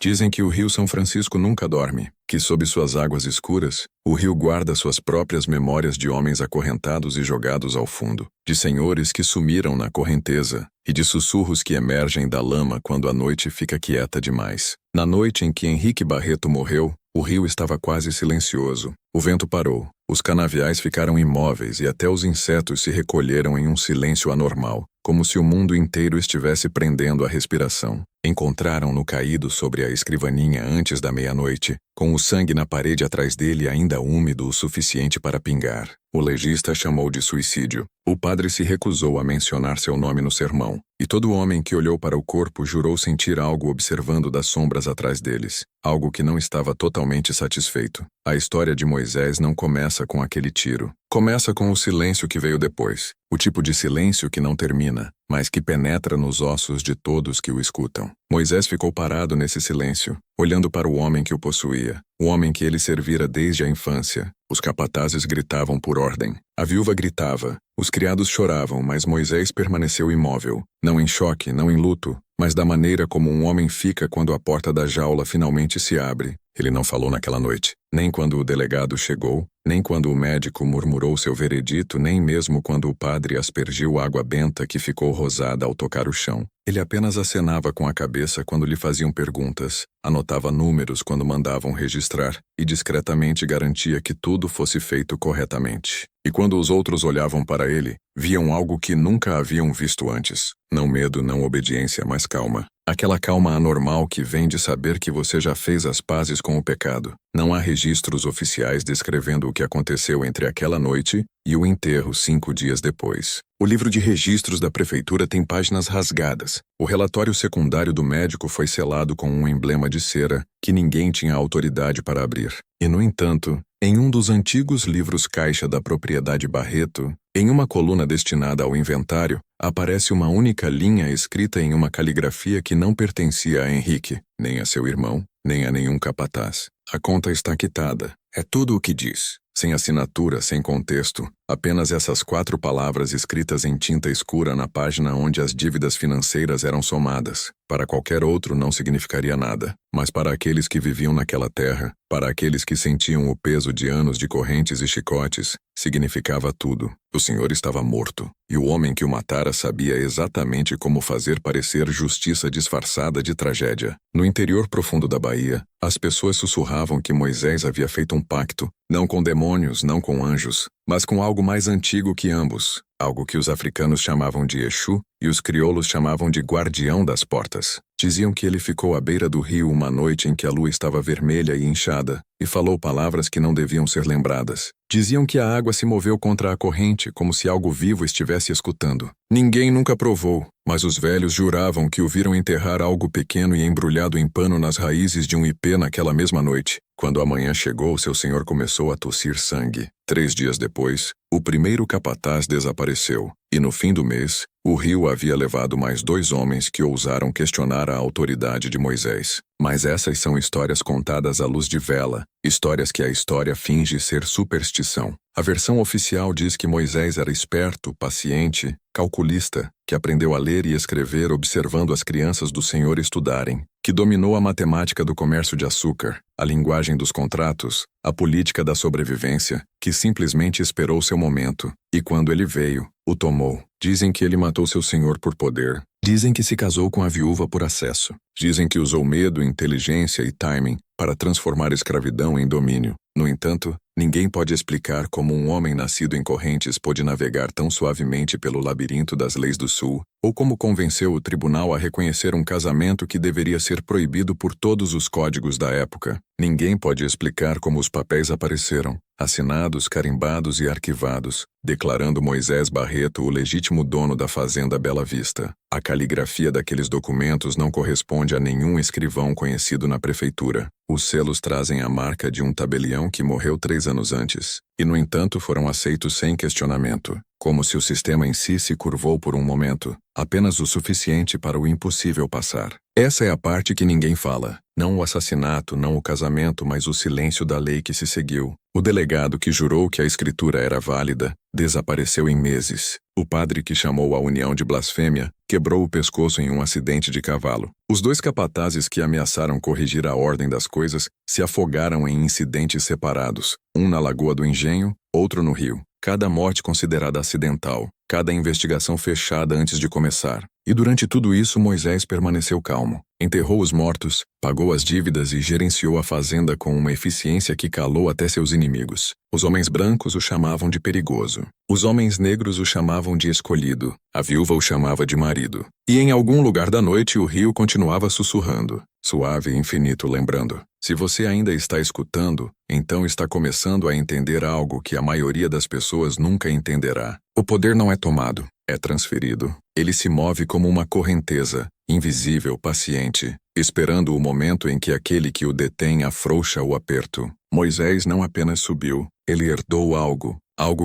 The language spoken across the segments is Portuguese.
Dizem que o rio São Francisco nunca dorme, que sob suas águas escuras, o rio guarda suas próprias memórias de homens acorrentados e jogados ao fundo, de senhores que sumiram na correnteza, e de sussurros que emergem da lama quando a noite fica quieta demais. Na noite em que Henrique Barreto morreu, o rio estava quase silencioso. O vento parou, os canaviais ficaram imóveis e até os insetos se recolheram em um silêncio anormal, como se o mundo inteiro estivesse prendendo a respiração. Encontraram-no caído sobre a escrivaninha antes da meia-noite, com o sangue na parede atrás dele ainda úmido o suficiente para pingar. O legista chamou de suicídio. O padre se recusou a mencionar seu nome no sermão, e todo homem que olhou para o corpo jurou sentir algo observando das sombras atrás deles, algo que não estava totalmente satisfeito. A história de Moisés não começa com aquele tiro. Começa com o silêncio que veio depois, o tipo de silêncio que não termina, mas que penetra nos ossos de todos que o escutam. Moisés ficou parado nesse silêncio, olhando para o homem que o possuía, o homem que ele servira desde a infância. Os capatazes gritavam por ordem. A viúva gritava. Os criados choravam, mas Moisés permaneceu imóvel, não em choque, não em luto, mas da maneira como um homem fica quando a porta da jaula finalmente se abre. Ele não falou naquela noite, nem quando o delegado chegou, nem quando o médico murmurou seu veredito, nem mesmo quando o padre aspergiu água benta que ficou rosada ao tocar o chão. Ele apenas acenava com a cabeça quando lhe faziam perguntas, anotava números quando mandavam registrar e discretamente garantia que tudo fosse feito corretamente. E quando os outros olhavam para ele, viam algo que nunca haviam visto antes. Não medo, não obediência, mas calma. Aquela calma anormal que vem de saber que você já fez as pazes com o pecado. Não há registros oficiais descrevendo o que aconteceu entre aquela noite e o enterro 5 dias depois. O livro de registros da prefeitura tem páginas rasgadas. O relatório secundário do médico foi selado com um emblema de cera que ninguém tinha autoridade para abrir. E, no entanto, em um dos antigos livros caixa da propriedade Barreto, em uma coluna destinada ao inventário, aparece uma única linha escrita em uma caligrafia que não pertencia a Henrique, nem a seu irmão, nem a nenhum capataz. A conta está quitada. É tudo o que diz. Sem assinatura, sem contexto, apenas essas 4 palavras escritas em tinta escura na página onde as dívidas financeiras eram somadas. Para qualquer outro não significaria nada, mas para aqueles que viviam naquela terra, para aqueles que sentiam o peso de anos de correntes e chicotes, significava tudo. O senhor estava morto, e o homem que o matara sabia exatamente como fazer parecer justiça disfarçada de tragédia. No interior profundo da Bahia, as pessoas sussurravam que Moisés havia feito um pacto, não com demônios, não com anjos, mas com algo mais antigo que ambos, algo que os africanos chamavam de Exu e os crioulos chamavam de guardião das portas. Diziam que ele ficou à beira do rio uma noite em que a lua estava vermelha e inchada, e falou palavras que não deviam ser lembradas. Diziam que a água se moveu contra a corrente, como se algo vivo estivesse escutando. Ninguém nunca provou, mas os velhos juravam que o viram enterrar algo pequeno e embrulhado em pano nas raízes de um ipê naquela mesma noite. Quando a manhã chegou, seu senhor começou a tossir sangue. 3 dias depois, o primeiro capataz desapareceu, e no fim do mês, o rio havia levado mais 2 homens que ousaram questionar a autoridade de Moisés. Mas essas são histórias contadas à luz de vela, histórias que a história finge ser superstição. A versão oficial diz que Moisés era esperto, paciente, calculista, que aprendeu a ler e escrever observando as crianças do Senhor estudarem, que dominou a matemática do comércio de açúcar, a linguagem dos contratos, a política da sobrevivência, que simplesmente esperou seu momento, e quando ele veio, o tomou. Dizem que ele matou seu senhor por poder. Dizem que se casou com a viúva por acesso. Dizem que usou medo, inteligência e timing para transformar a escravidão em domínio. No entanto, ninguém pode explicar como um homem nascido em correntes pôde navegar tão suavemente pelo labirinto das leis do sul, ou como convenceu o tribunal a reconhecer um casamento que deveria ser proibido por todos os códigos da época. Ninguém pode explicar como os papéis apareceram, assinados, carimbados e arquivados, declarando Moisés Barreto o legítimo dono da fazenda Bela Vista. A caligrafia daqueles documentos não corresponde a nenhum escrivão conhecido na prefeitura. Os selos trazem a marca de um tabelião que morreu 3 anos antes, e no entanto foram aceitos sem questionamento, como se o sistema em si se curvou por um momento, apenas o suficiente para o impossível passar. Essa é a parte que ninguém fala. Não o assassinato, não o casamento, mas o silêncio da lei que se seguiu. O delegado que jurou que a escritura era válida desapareceu em meses. O padre que chamou a união de blasfêmia quebrou o pescoço em um acidente de cavalo. Os dois capatazes que ameaçaram corrigir a ordem das coisas se afogaram em incidentes separados, um na Lagoa do Engenho, outro no rio. Cada morte considerada acidental, cada investigação fechada antes de começar. E durante tudo isso Moisés permaneceu calmo. Enterrou os mortos, pagou as dívidas e gerenciou a fazenda com uma eficiência que calou até seus inimigos. Os homens brancos o chamavam de perigoso. Os homens negros o chamavam de escolhido. A viúva o chamava de marido. E em algum lugar da noite o rio continuava sussurrando, suave e infinito, lembrando: se você ainda está escutando, então está começando a entender algo que a maioria das pessoas nunca entenderá. O poder não é tomado, é transferido. Ele se move como uma correnteza, invisível, paciente, esperando o momento em que aquele que o detém afrouxa o aperto. Moisés não apenas subiu, ele herdou algo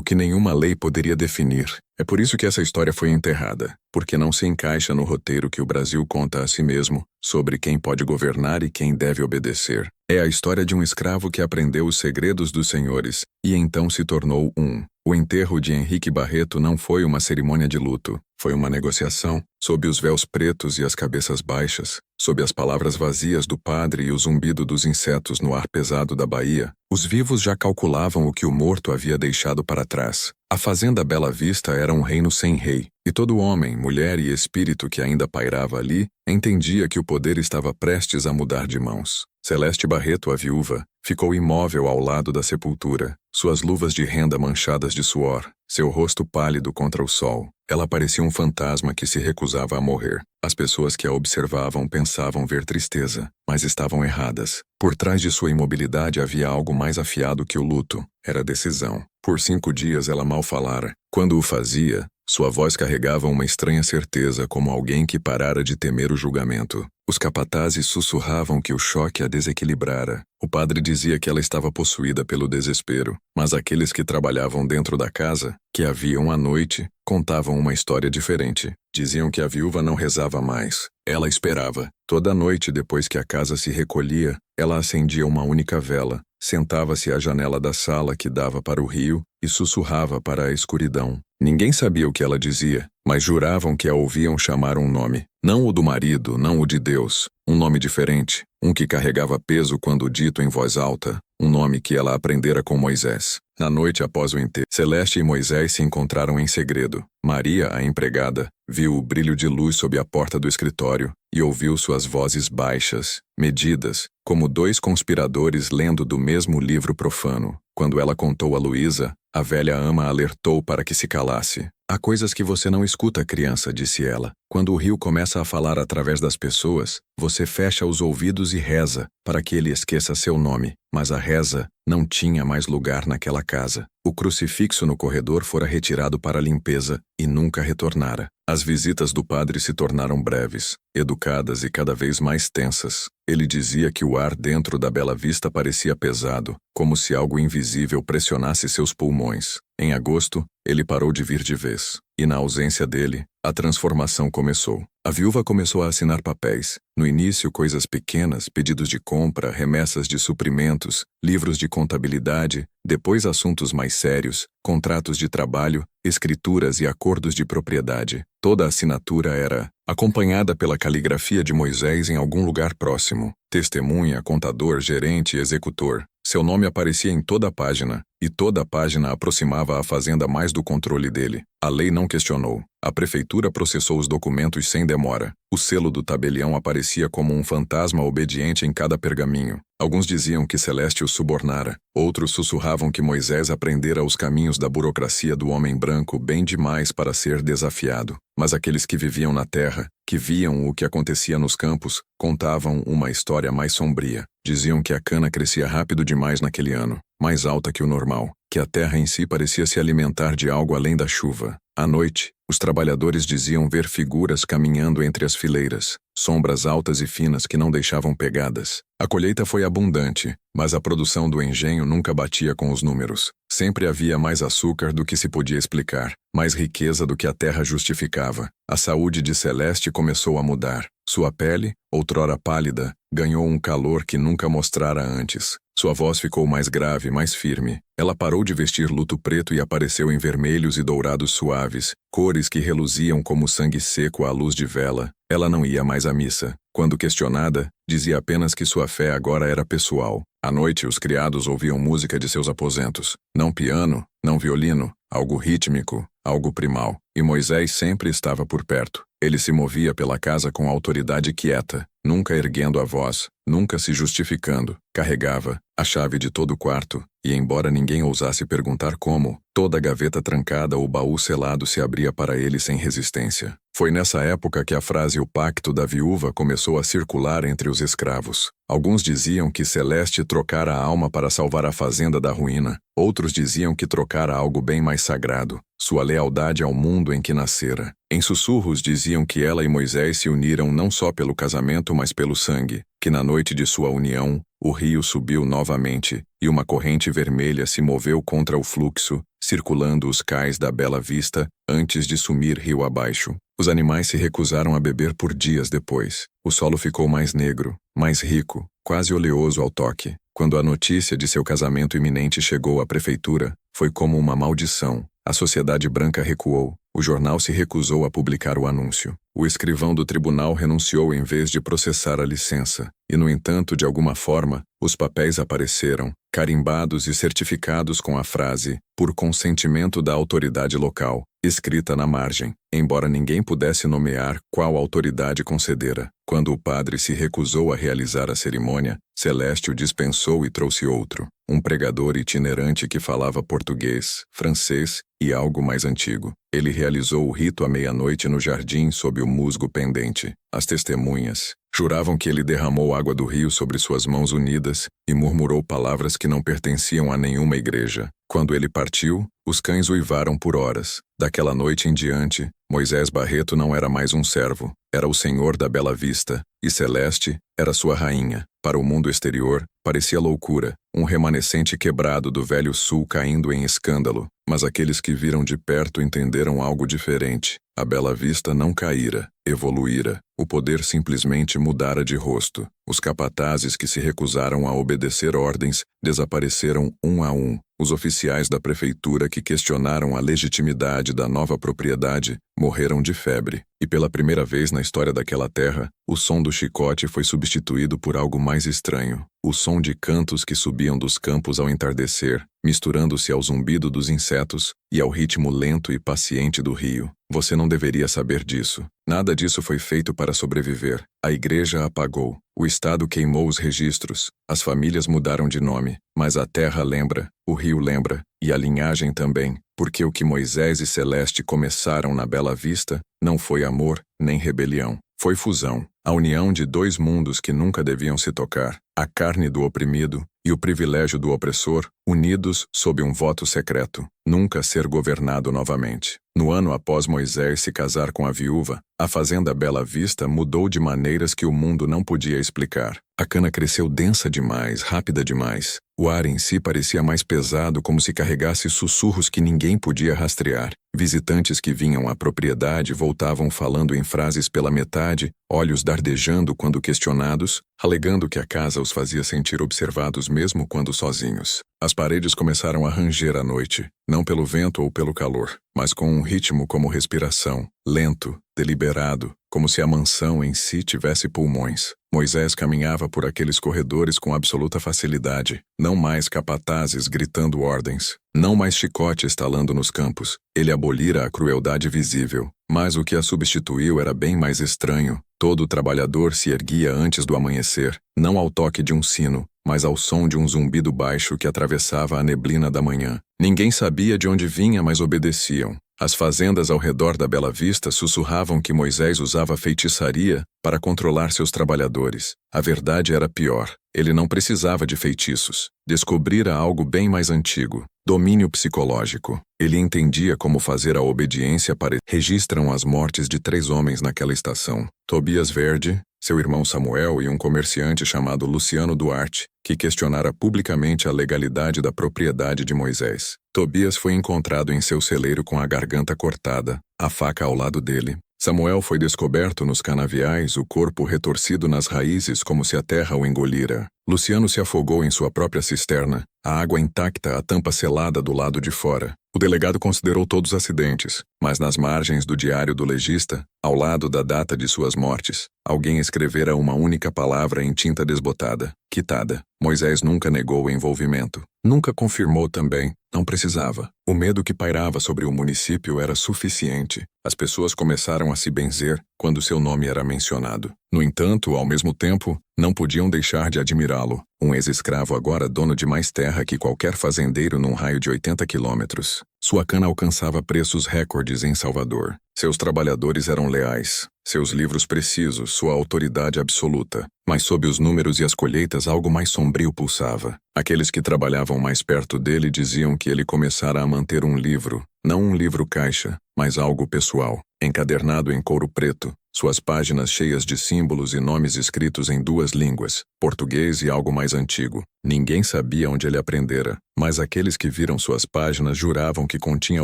que nenhuma lei poderia definir. É por isso que essa história foi enterrada, porque não se encaixa no roteiro que o Brasil conta a si mesmo sobre quem pode governar e quem deve obedecer. É a história de um escravo que aprendeu os segredos dos senhores e então se tornou um. O enterro de Henrique Barreto não foi uma cerimônia de luto, foi uma negociação, sob os véus pretos e as cabeças baixas, sob as palavras vazias do padre e o zumbido dos insetos no ar pesado da Bahia. Os vivos já calculavam o que o morto havia deixado para trás. A fazenda Bela Vista era um reino sem rei, e todo homem, mulher e espírito que ainda pairava ali entendia que o poder estava prestes a mudar de mãos. Celeste Barreto, a viúva, ficou imóvel ao lado da sepultura, suas luvas de renda manchadas de suor, seu rosto pálido contra o sol. Ela parecia um fantasma que se recusava a morrer. As pessoas que a observavam pensavam ver tristeza, mas estavam erradas. Por trás de sua imobilidade havia algo mais afiado que o luto. Era decisão. Por 5 dias ela mal falara. Quando o fazia, sua voz carregava uma estranha certeza, como alguém que parara de temer o julgamento. Os capatazes sussurravam que o choque a desequilibrara. O padre dizia que ela estava possuída pelo desespero, mas aqueles que trabalhavam dentro da casa, que a viam à noite, contavam uma história diferente. Diziam que a viúva não rezava mais. Ela esperava. Toda noite, depois que a casa se recolhia, ela acendia uma única vela, sentava-se à janela da sala que dava para o rio e sussurrava para a escuridão. Ninguém sabia o que ela dizia, mas juravam que a ouviam chamar um nome. Não o do marido, não o de Deus. Um nome diferente, um que carregava peso quando dito em voz alta, um nome que ela aprendera com Moisés. Na noite após o enterro, Celeste e Moisés se encontraram em segredo. Maria, a empregada, viu o brilho de luz sob a porta do escritório e ouviu suas vozes baixas, medidas, como 2 conspiradores lendo do mesmo livro profano. Quando ela contou a Luísa, a velha ama alertou para que se calasse. Há coisas que você não escuta, criança, disse ela. Quando o rio começa a falar através das pessoas, você fecha os ouvidos e reza para que ele esqueça seu nome. Mas a reza não tinha mais lugar naquela casa. O crucifixo no corredor fora retirado para a limpeza e nunca retornara. As visitas do padre se tornaram breves, educadas e cada vez mais tensas. Ele dizia que o ar dentro da Bela Vista parecia pesado, como se algo invisível pressionasse seus pulmões. Em agosto, ele parou de vir de vez. E na ausência dele, a transformação começou. A viúva começou a assinar papéis. No início, coisas pequenas, pedidos de compra, remessas de suprimentos, livros de contabilidade, depois assuntos mais sérios, contratos de trabalho, escrituras e acordos de propriedade. Toda a assinatura era acompanhada pela caligrafia de Moisés em algum lugar próximo. Testemunha, contador, gerente e executor. Seu nome aparecia em toda a página, e toda a página aproximava a fazenda mais do controle dele. A lei não questionou. A prefeitura processou os documentos sem demora. O selo do tabelião aparecia como um fantasma obediente em cada pergaminho. Alguns diziam que Celeste o subornara. Outros sussurravam que Moisés aprendera os caminhos da burocracia do homem branco bem demais para ser desafiado. Mas aqueles que viviam na terra, que viam o que acontecia nos campos, contavam uma história mais sombria. Diziam que a cana crescia rápido demais naquele ano, mais alta que o normal, que a terra em si parecia se alimentar de algo além da chuva. À noite, os trabalhadores diziam ver figuras caminhando entre as fileiras, sombras altas e finas que não deixavam pegadas. A colheita foi abundante, mas a produção do engenho nunca batia com os números. Sempre havia mais açúcar do que se podia explicar, mais riqueza do que a terra justificava. A saúde de Celeste começou a mudar. Sua pele, outrora pálida, ganhou um calor que nunca mostrara antes. Sua voz ficou mais grave, mais firme. Ela parou de vestir luto preto e apareceu em vermelhos e dourados suaves, cores que reluziam como sangue seco à luz de vela. Ela não ia mais à missa. Quando questionada, dizia apenas que sua fé agora era pessoal. À noite, os criados ouviam música de seus aposentos. Não piano, não violino, algo rítmico, algo primal. E Moisés sempre estava por perto. Ele se movia pela casa com autoridade quieta, nunca erguendo a voz, nunca se justificando. Carregava a chave de todo o quarto, e embora ninguém ousasse perguntar como, toda gaveta trancada ou baú selado se abria para ele sem resistência. Foi nessa época que a frase "o pacto da viúva" começou a circular entre os escravos. Alguns diziam que Celeste trocara a alma para salvar a fazenda da ruína. Outros diziam que trocara algo bem mais sagrado, sua lealdade ao mundo em que nascera. Em sussurros diziam que ela e Moisés se uniram não só pelo casamento, mas pelo sangue, que na noite de sua união, o rio subiu novamente, e uma corrente vermelha se moveu contra o fluxo, circulando os cais da Bela Vista, antes de sumir rio abaixo. Os animais se recusaram a beber por dias depois. O solo ficou mais negro, mais rico, quase oleoso ao toque. Quando a notícia de seu casamento iminente chegou à prefeitura, foi como uma maldição. A sociedade branca recuou. O jornal se recusou a publicar o anúncio. O escrivão do tribunal renunciou em vez de processar a licença. E, no entanto, de alguma forma, os papéis apareceram, carimbados e certificados com a frase "por consentimento da autoridade local", escrita na margem, embora ninguém pudesse nomear qual autoridade concedera. Quando o padre se recusou a realizar a cerimônia, Celeste o dispensou e trouxe outro, um pregador itinerante que falava português, francês e algo mais antigo. Ele realizou o rito à meia-noite no jardim sob o musgo pendente. As testemunhas juravam que ele derramou água do rio sobre suas mãos unidas e murmurou palavras que não pertenciam a nenhuma igreja. Quando ele partiu, os cães uivaram por horas. Daquela noite em diante, Moisés Barreto não era mais um servo, era o senhor da Bela Vista, e Celeste era sua rainha. Para o mundo exterior, parecia loucura, um remanescente quebrado do velho sul caindo em escândalo, mas aqueles que viram de perto entenderam algo diferente. A Bela Vista não caíra, evoluíra. O poder simplesmente mudara de rosto. Os capatazes que se recusaram a obedecer ordens desapareceram um a um. Os oficiais da prefeitura que questionaram a legitimidade da nova propriedade morreram de febre. E pela primeira vez na história daquela terra, o som do chicote foi substituído por algo mais estranho. O som de cantos que subiam dos campos ao entardecer, misturando-se ao zumbido dos insetos e ao ritmo lento e paciente do rio. Você não deveria saber disso. Nada disso foi feito para sobreviver. A igreja apagou. O Estado queimou os registros. As famílias mudaram de nome. Mas a terra lembra, o rio lembra, e a linhagem também. Porque o que Moisés e Celeste começaram na Bela Vista não foi amor nem rebelião. Foi fusão. A união de dois mundos que nunca deviam se tocar. A carne do oprimido e o privilégio do opressor, unidos sob um voto secreto. Nunca ser governado novamente. No ano após Moisés se casar com a viúva, a fazenda Bela Vista mudou de maneiras que o mundo não podia explicar. A cana cresceu densa demais, rápida demais. O ar em si parecia mais pesado, como se carregasse sussurros que ninguém podia rastrear. Visitantes que vinham à propriedade voltavam falando em frases pela metade, olhos dardejando quando questionados, alegando que a casa os fazia sentir observados mesmo quando sozinhos. As paredes começaram a ranger à noite, não pelo vento ou pelo calor, mas com um ritmo como respiração, lento, deliberado, como se a mansão em si tivesse pulmões. Moisés caminhava por aqueles corredores com absoluta facilidade, não mais capatazes gritando ordens, não mais chicote estalando nos campos. Ele abolira a crueldade visível, mas o que a substituiu era bem mais estranho. Todo trabalhador se erguia antes do amanhecer, não ao toque de um sino, mas ao som de um zumbido baixo que atravessava a neblina da manhã. Ninguém sabia de onde vinha, mas obedeciam. As fazendas ao redor da Bela Vista sussurravam que Moisés usava feitiçaria para controlar seus trabalhadores. A verdade era pior. Ele não precisava de feitiços. Descobrira algo bem mais antigo. Domínio psicológico. Ele entendia como fazer a obediência para... Registram as mortes de 3 homens naquela estação. Tobias Verde, seu irmão Samuel e um comerciante chamado Luciano Duarte, que questionara publicamente a legalidade da propriedade de Moisés. Tobias foi encontrado em seu celeiro com a garganta cortada, a faca ao lado dele, Samuel foi descoberto nos canaviais, o corpo retorcido nas raízes como se a terra o engolira. Luciano se afogou em sua própria cisterna, a água intacta, a tampa selada do lado de fora. O delegado considerou todos os acidentes, mas nas margens do diário do legista, ao lado da data de suas mortes, alguém escrevera uma única palavra em tinta desbotada: quitada. Moisés nunca negou o envolvimento. Nunca confirmou também. Não precisava. O medo que pairava sobre o município era suficiente. As pessoas começaram a se benzer quando seu nome era mencionado. No entanto, ao mesmo tempo, não podiam deixar de admirá-lo. Um ex-escravo agora dono de mais terra que qualquer fazendeiro num raio de 80 quilômetros. Sua cana alcançava preços recordes em Salvador. Seus trabalhadores eram leais, seus livros precisos, sua autoridade absoluta. Mas sob os números e as colheitas algo mais sombrio pulsava. Aqueles que trabalhavam mais perto dele diziam que ele começara a manter um livro, não um livro-caixa, mas algo pessoal, encadernado em couro preto, suas páginas cheias de símbolos e nomes escritos em duas línguas, português e algo mais antigo. Ninguém sabia onde ele aprendera, mas aqueles que viram suas páginas juravam que continha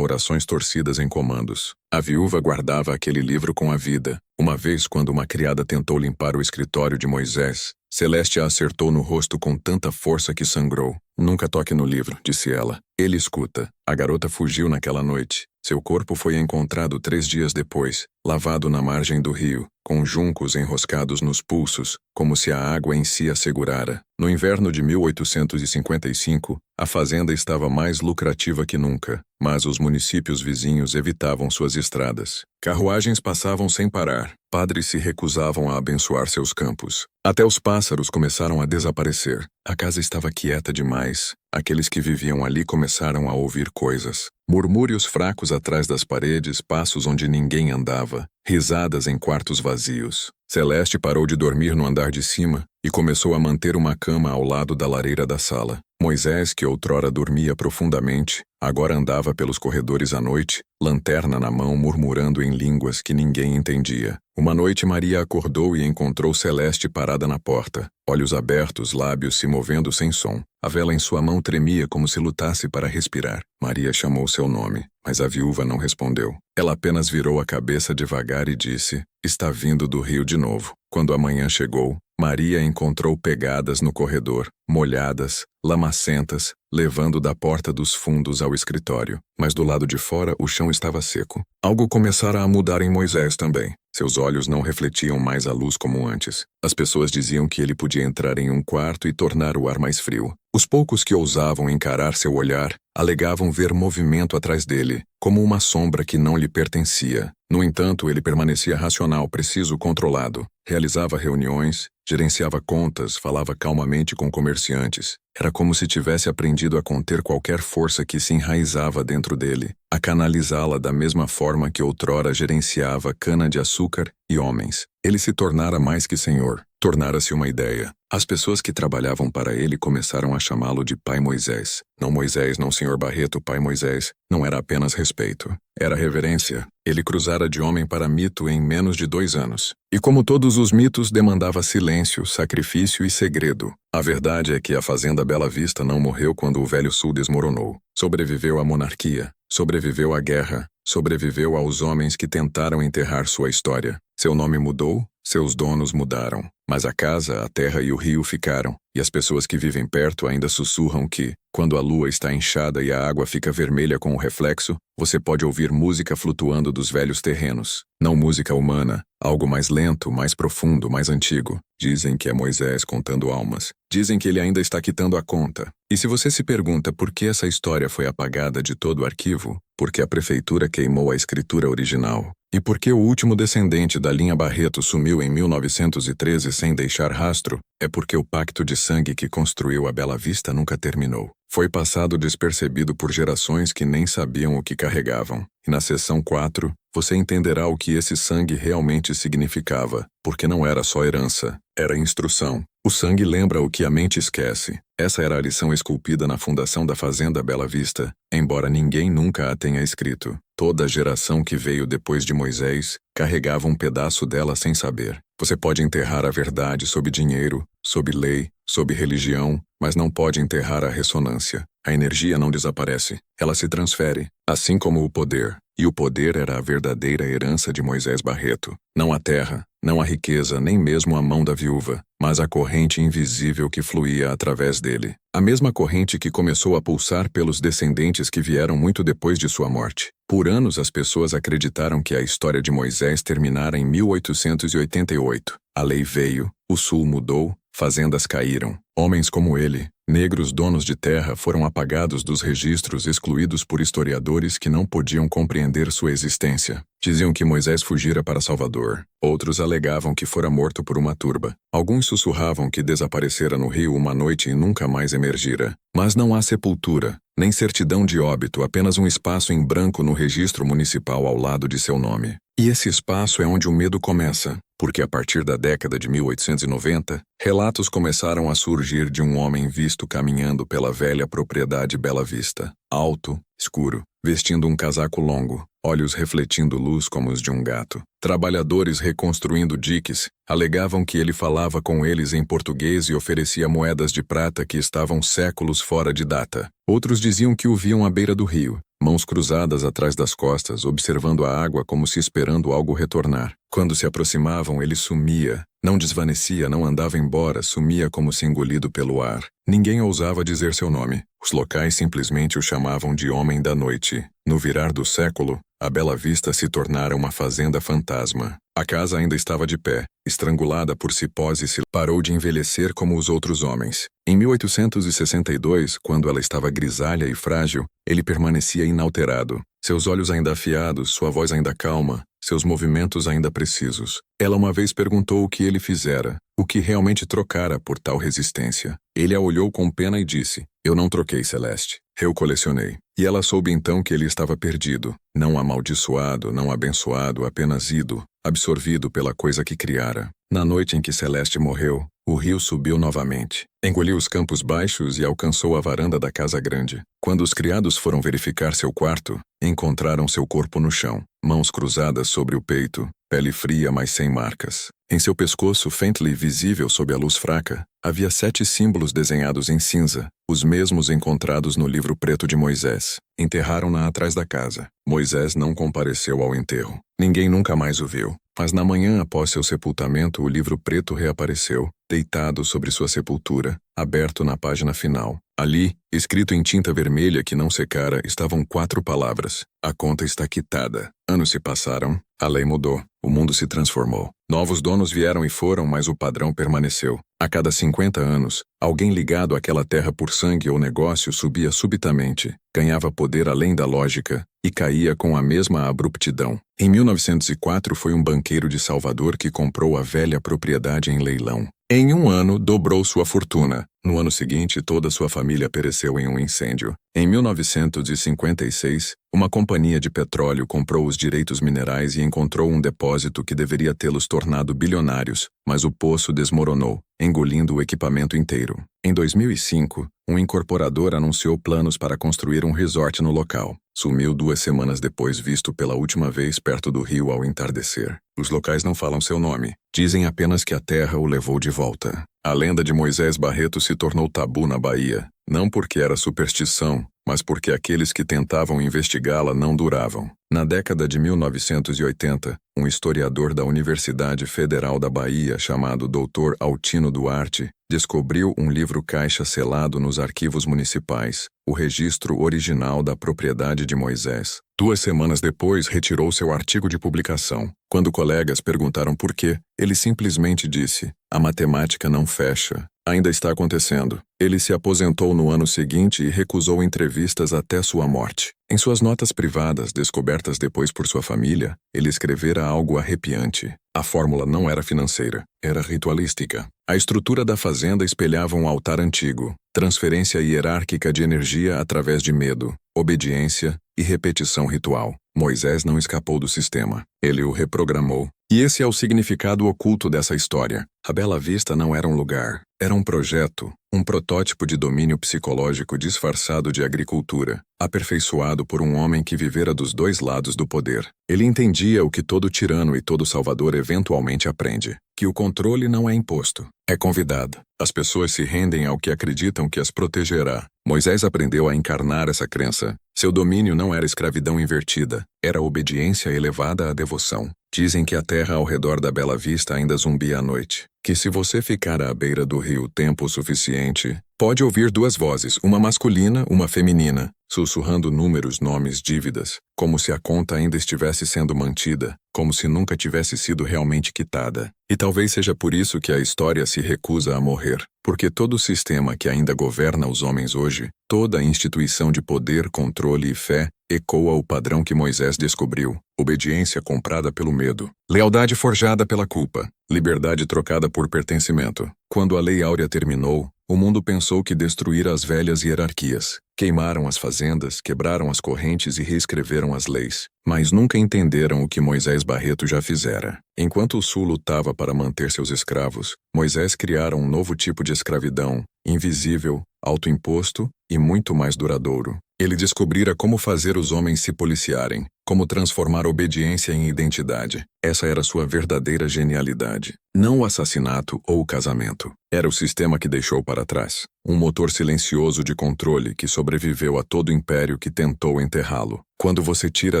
orações torcidas em comandos. A viúva guardava aquele livro com a vida. Uma vez, quando uma criada tentou limpar o escritório de Moisés, Celeste a acertou no rosto com tanta força que sangrou. Nunca toque no livro, disse ela. Ele escuta. A garota fugiu naquela noite. Seu corpo foi encontrado 3 dias depois, lavado na margem do rio, com juncos enroscados nos pulsos, como se a água em si a segurara. No inverno de 1855, a fazenda estava mais lucrativa que nunca, mas os municípios vizinhos evitavam suas estradas. Carruagens passavam sem parar. Padres se recusavam a abençoar seus campos. Até os pássaros começaram a desaparecer. A casa estava quieta demais. Aqueles que viviam ali começaram a ouvir coisas. Murmúrios fracos atrás das paredes, passos onde ninguém andava, risadas em quartos vazios. Celeste parou de dormir no andar de cima e começou a manter uma cama ao lado da lareira da sala. Moisés, que outrora dormia profundamente, agora andava pelos corredores à noite, lanterna na mão, murmurando em línguas que ninguém entendia. Uma noite Maria acordou e encontrou Celeste parada na porta, olhos abertos, lábios se movendo sem som. A vela em sua mão tremia como se lutasse para respirar. Maria chamou seu nome, mas a viúva não respondeu. Ela apenas virou a cabeça devagar e disse: "Está vindo do rio de novo." Quando a manhã chegou, Maria encontrou pegadas no corredor, molhadas, lamacentas, levando da porta dos fundos ao escritório. Mas do lado de fora o chão estava seco. Algo começara a mudar em Moisés também. Seus olhos não refletiam mais a luz como antes. As pessoas diziam que ele podia entrar em um quarto e tornar o ar mais frio. Os poucos que ousavam encarar seu olhar alegavam ver movimento atrás dele, como uma sombra que não lhe pertencia. No entanto, ele permanecia racional, preciso, controlado. Realizava reuniões, gerenciava contas, falava calmamente com comerciantes. Era como se tivesse aprendido a conter qualquer força que se enraizava dentro dele, a canalizá-la da mesma forma que outrora gerenciava cana-de-açúcar e homens. Ele se tornara mais que senhor, tornara-se uma ideia. As pessoas que trabalhavam para ele começaram a chamá-lo de Pai Moisés. Não Moisés, não Senhor Barreto, Pai Moisés. Não era apenas respeito. Era reverência. Ele cruzara de homem para mito em menos de 2 anos. E como todos os mitos, demandava silêncio, sacrifício e segredo. A verdade é que a fazenda Bela Vista não morreu quando o Velho Sul desmoronou. Sobreviveu à monarquia, sobreviveu à guerra, sobreviveu aos homens que tentaram enterrar sua história. Seu nome mudou, seus donos mudaram, mas a casa, a terra e o rio ficaram, e as pessoas que vivem perto ainda sussurram que, quando a lua está inchada e a água fica vermelha com o reflexo, você pode ouvir música flutuando dos velhos terrenos. Não música humana, algo mais lento, mais profundo, mais antigo. Dizem que é Moisés contando almas. Dizem que ele ainda está quitando a conta. E se você se pergunta por que essa história foi apagada de todo o arquivo, porque a prefeitura queimou a escritura original, e por que o último descendente da linha Barreto sumiu em 1913 sem deixar rastro, é porque o pacto de sangue que construiu a Bela Vista nunca terminou. Foi passado despercebido por gerações que nem sabiam o que carregavam. E na seção 4, você entenderá o que esse sangue realmente significava, porque não era só herança, era instrução. O sangue lembra o que a mente esquece. Essa era a lição esculpida na fundação da Fazenda Bela Vista, embora ninguém nunca a tenha escrito. Toda a geração que veio depois de Moisés carregava um pedaço dela sem saber. Você pode enterrar a verdade sob dinheiro, sob lei, sob religião, mas não pode enterrar a ressonância. A energia não desaparece, ela se transfere, assim como o poder. E o poder era a verdadeira herança de Moisés Barreto. Não a terra, não a riqueza, nem mesmo a mão da viúva, mas a corrente invisível que fluía através dele. A mesma corrente que começou a pulsar pelos descendentes que vieram muito depois de sua morte. Por anos as pessoas acreditaram que a história de Moisés terminara em 1888. A lei veio, o sul mudou, fazendas caíram. Homens como ele, negros donos de terra, foram apagados dos registros, excluídos por historiadores que não podiam compreender sua existência. Diziam que Moisés fugira para Salvador. Outros alegavam que fora morto por uma turba. Alguns sussurravam que desaparecera no rio uma noite e nunca mais emergira. Mas não há sepultura, nem certidão de óbito, apenas um espaço em branco no registro municipal ao lado de seu nome. E esse espaço é onde o medo começa, porque a partir da década de 1890, relatos começaram a surgir de um homem visto caminhando pela velha propriedade Bela Vista, alto, escuro, vestindo um casaco longo, olhos refletindo luz como os de um gato. Trabalhadores reconstruindo diques alegavam que ele falava com eles em português e oferecia moedas de prata que estavam séculos fora de data. Outros diziam que o viam à beira do rio, mãos cruzadas atrás das costas, observando a água como se esperando algo retornar. Quando se aproximavam, ele sumia, não desvanecia, não andava embora, sumia como se engolido pelo ar. Ninguém ousava dizer seu nome. Os locais simplesmente o chamavam de Homem da Noite. No virar do século, a Bela Vista se tornara uma fazenda fantasma. A casa ainda estava de pé, estrangulada por cipós e se parou de envelhecer como os outros homens. Em 1862, quando ela estava grisalha e frágil, ele permanecia inalterado. Seus olhos ainda afiados, sua voz ainda calma, seus movimentos ainda precisos. Ela uma vez perguntou o que ele fizera, o que realmente trocara por tal resistência. Ele a olhou com pena e disse: "Eu não troquei, Celeste. Eu colecionei." E ela soube então que ele estava perdido, não amaldiçoado, não abençoado, apenas ido, absorvido pela coisa que criara. Na noite em que Celeste morreu, o rio subiu novamente. Engoliu os campos baixos e alcançou a varanda da casa grande. Quando os criados foram verificar seu quarto, encontraram seu corpo no chão, mãos cruzadas sobre o peito, pele fria mas sem marcas. Em seu pescoço, faintly visível sob a luz fraca, havia 7 símbolos desenhados em cinza, os mesmos encontrados no livro preto de Moisés. Enterraram-na atrás da casa. Moisés não compareceu ao enterro. Ninguém nunca mais o viu. Mas na manhã após seu sepultamento, o livro preto reapareceu, deitado sobre sua sepultura, aberto na página final. Ali, escrito em tinta vermelha que não secara, estavam 4 palavras: "A conta está quitada." Anos se passaram, a lei mudou, o mundo se transformou. Novos donos vieram e foram, mas o padrão permaneceu. A cada 50 anos, alguém ligado àquela terra por sangue ou negócio subia subitamente, ganhava poder além da lógica e caía com a mesma abruptidão. Em 1904 foi um banqueiro de Salvador que comprou a velha propriedade em leilão. Em um ano, dobrou sua fortuna. No ano seguinte, toda sua família pereceu em um incêndio. Em 1956, uma companhia de petróleo comprou os direitos minerais e encontrou um depósito que deveria tê-los tornado bilionários, mas o poço desmoronou, engolindo o equipamento inteiro. Em 2005, um incorporador anunciou planos para construir um resort no local. Sumiu 2 semanas depois, visto pela última vez perto do rio ao entardecer. Os locais não falam seu nome, dizem apenas que a terra o levou de volta. A lenda de Moisés Barreto se tornou tabu na Bahia, não porque era superstição, mas porque aqueles que tentavam investigá-la não duravam. Na década de 1980, um historiador da Universidade Federal da Bahia, chamado Dr. Altino Duarte, descobriu um livro-caixa selado nos arquivos municipais, o registro original da propriedade de Moisés. 2 semanas depois, retirou seu artigo de publicação. Quando colegas perguntaram por quê, ele simplesmente disse: "A matemática não fecha. Ainda está acontecendo." Ele se aposentou no ano seguinte e recusou entrevistas até sua morte. Em suas notas privadas, descobertas depois por sua família, ele escrevera algo arrepiante. A fórmula não era financeira, era ritualística. A estrutura da fazenda espelhava um altar antigo, transferência hierárquica de energia através de medo, obediência e repetição ritual. Moisés não escapou do sistema. Ele o reprogramou. E esse é o significado oculto dessa história. A Bela Vista não era um lugar, era um projeto, um protótipo de domínio psicológico disfarçado de agricultura, aperfeiçoado por um homem que vivera dos 2 lados do poder. Ele entendia o que todo tirano e todo salvador eventualmente aprende, que o controle não é imposto, é convidado. As pessoas se rendem ao que acreditam que as protegerá. Moisés aprendeu a encarnar essa crença. Seu domínio não era escravidão invertida, era obediência elevada à devoção. Dizem que a terra ao redor da Bela Vista ainda zumbia à noite. Que se você ficar à beira do rio tempo suficiente, pode ouvir duas vozes, uma masculina, uma feminina, sussurrando números, nomes, dívidas, como se a conta ainda estivesse sendo mantida, como se nunca tivesse sido realmente quitada. E talvez seja por isso que a história se recusa a morrer, porque todo o sistema que ainda governa os homens hoje, toda a instituição de poder, controle e fé, ecoa o padrão que Moisés descobriu: obediência comprada pelo medo, lealdade forjada pela culpa, liberdade trocada por pertencimento. Quando a Lei Áurea terminou, o mundo pensou que destruíra as velhas hierarquias. Queimaram as fazendas, quebraram as correntes e reescreveram as leis. Mas nunca entenderam o que Moisés Barreto já fizera. Enquanto o Sul lutava para manter seus escravos, Moisés criara um novo tipo de escravidão, invisível, autoimposto e muito mais duradouro. Ele descobrira como fazer os homens se policiarem, como transformar obediência em identidade. Essa era sua verdadeira genialidade. Não o assassinato ou o casamento. Era o sistema que deixou para trás. Um motor silencioso de controle que sobreviveu a todo império que tentou enterrá-lo. Quando você tira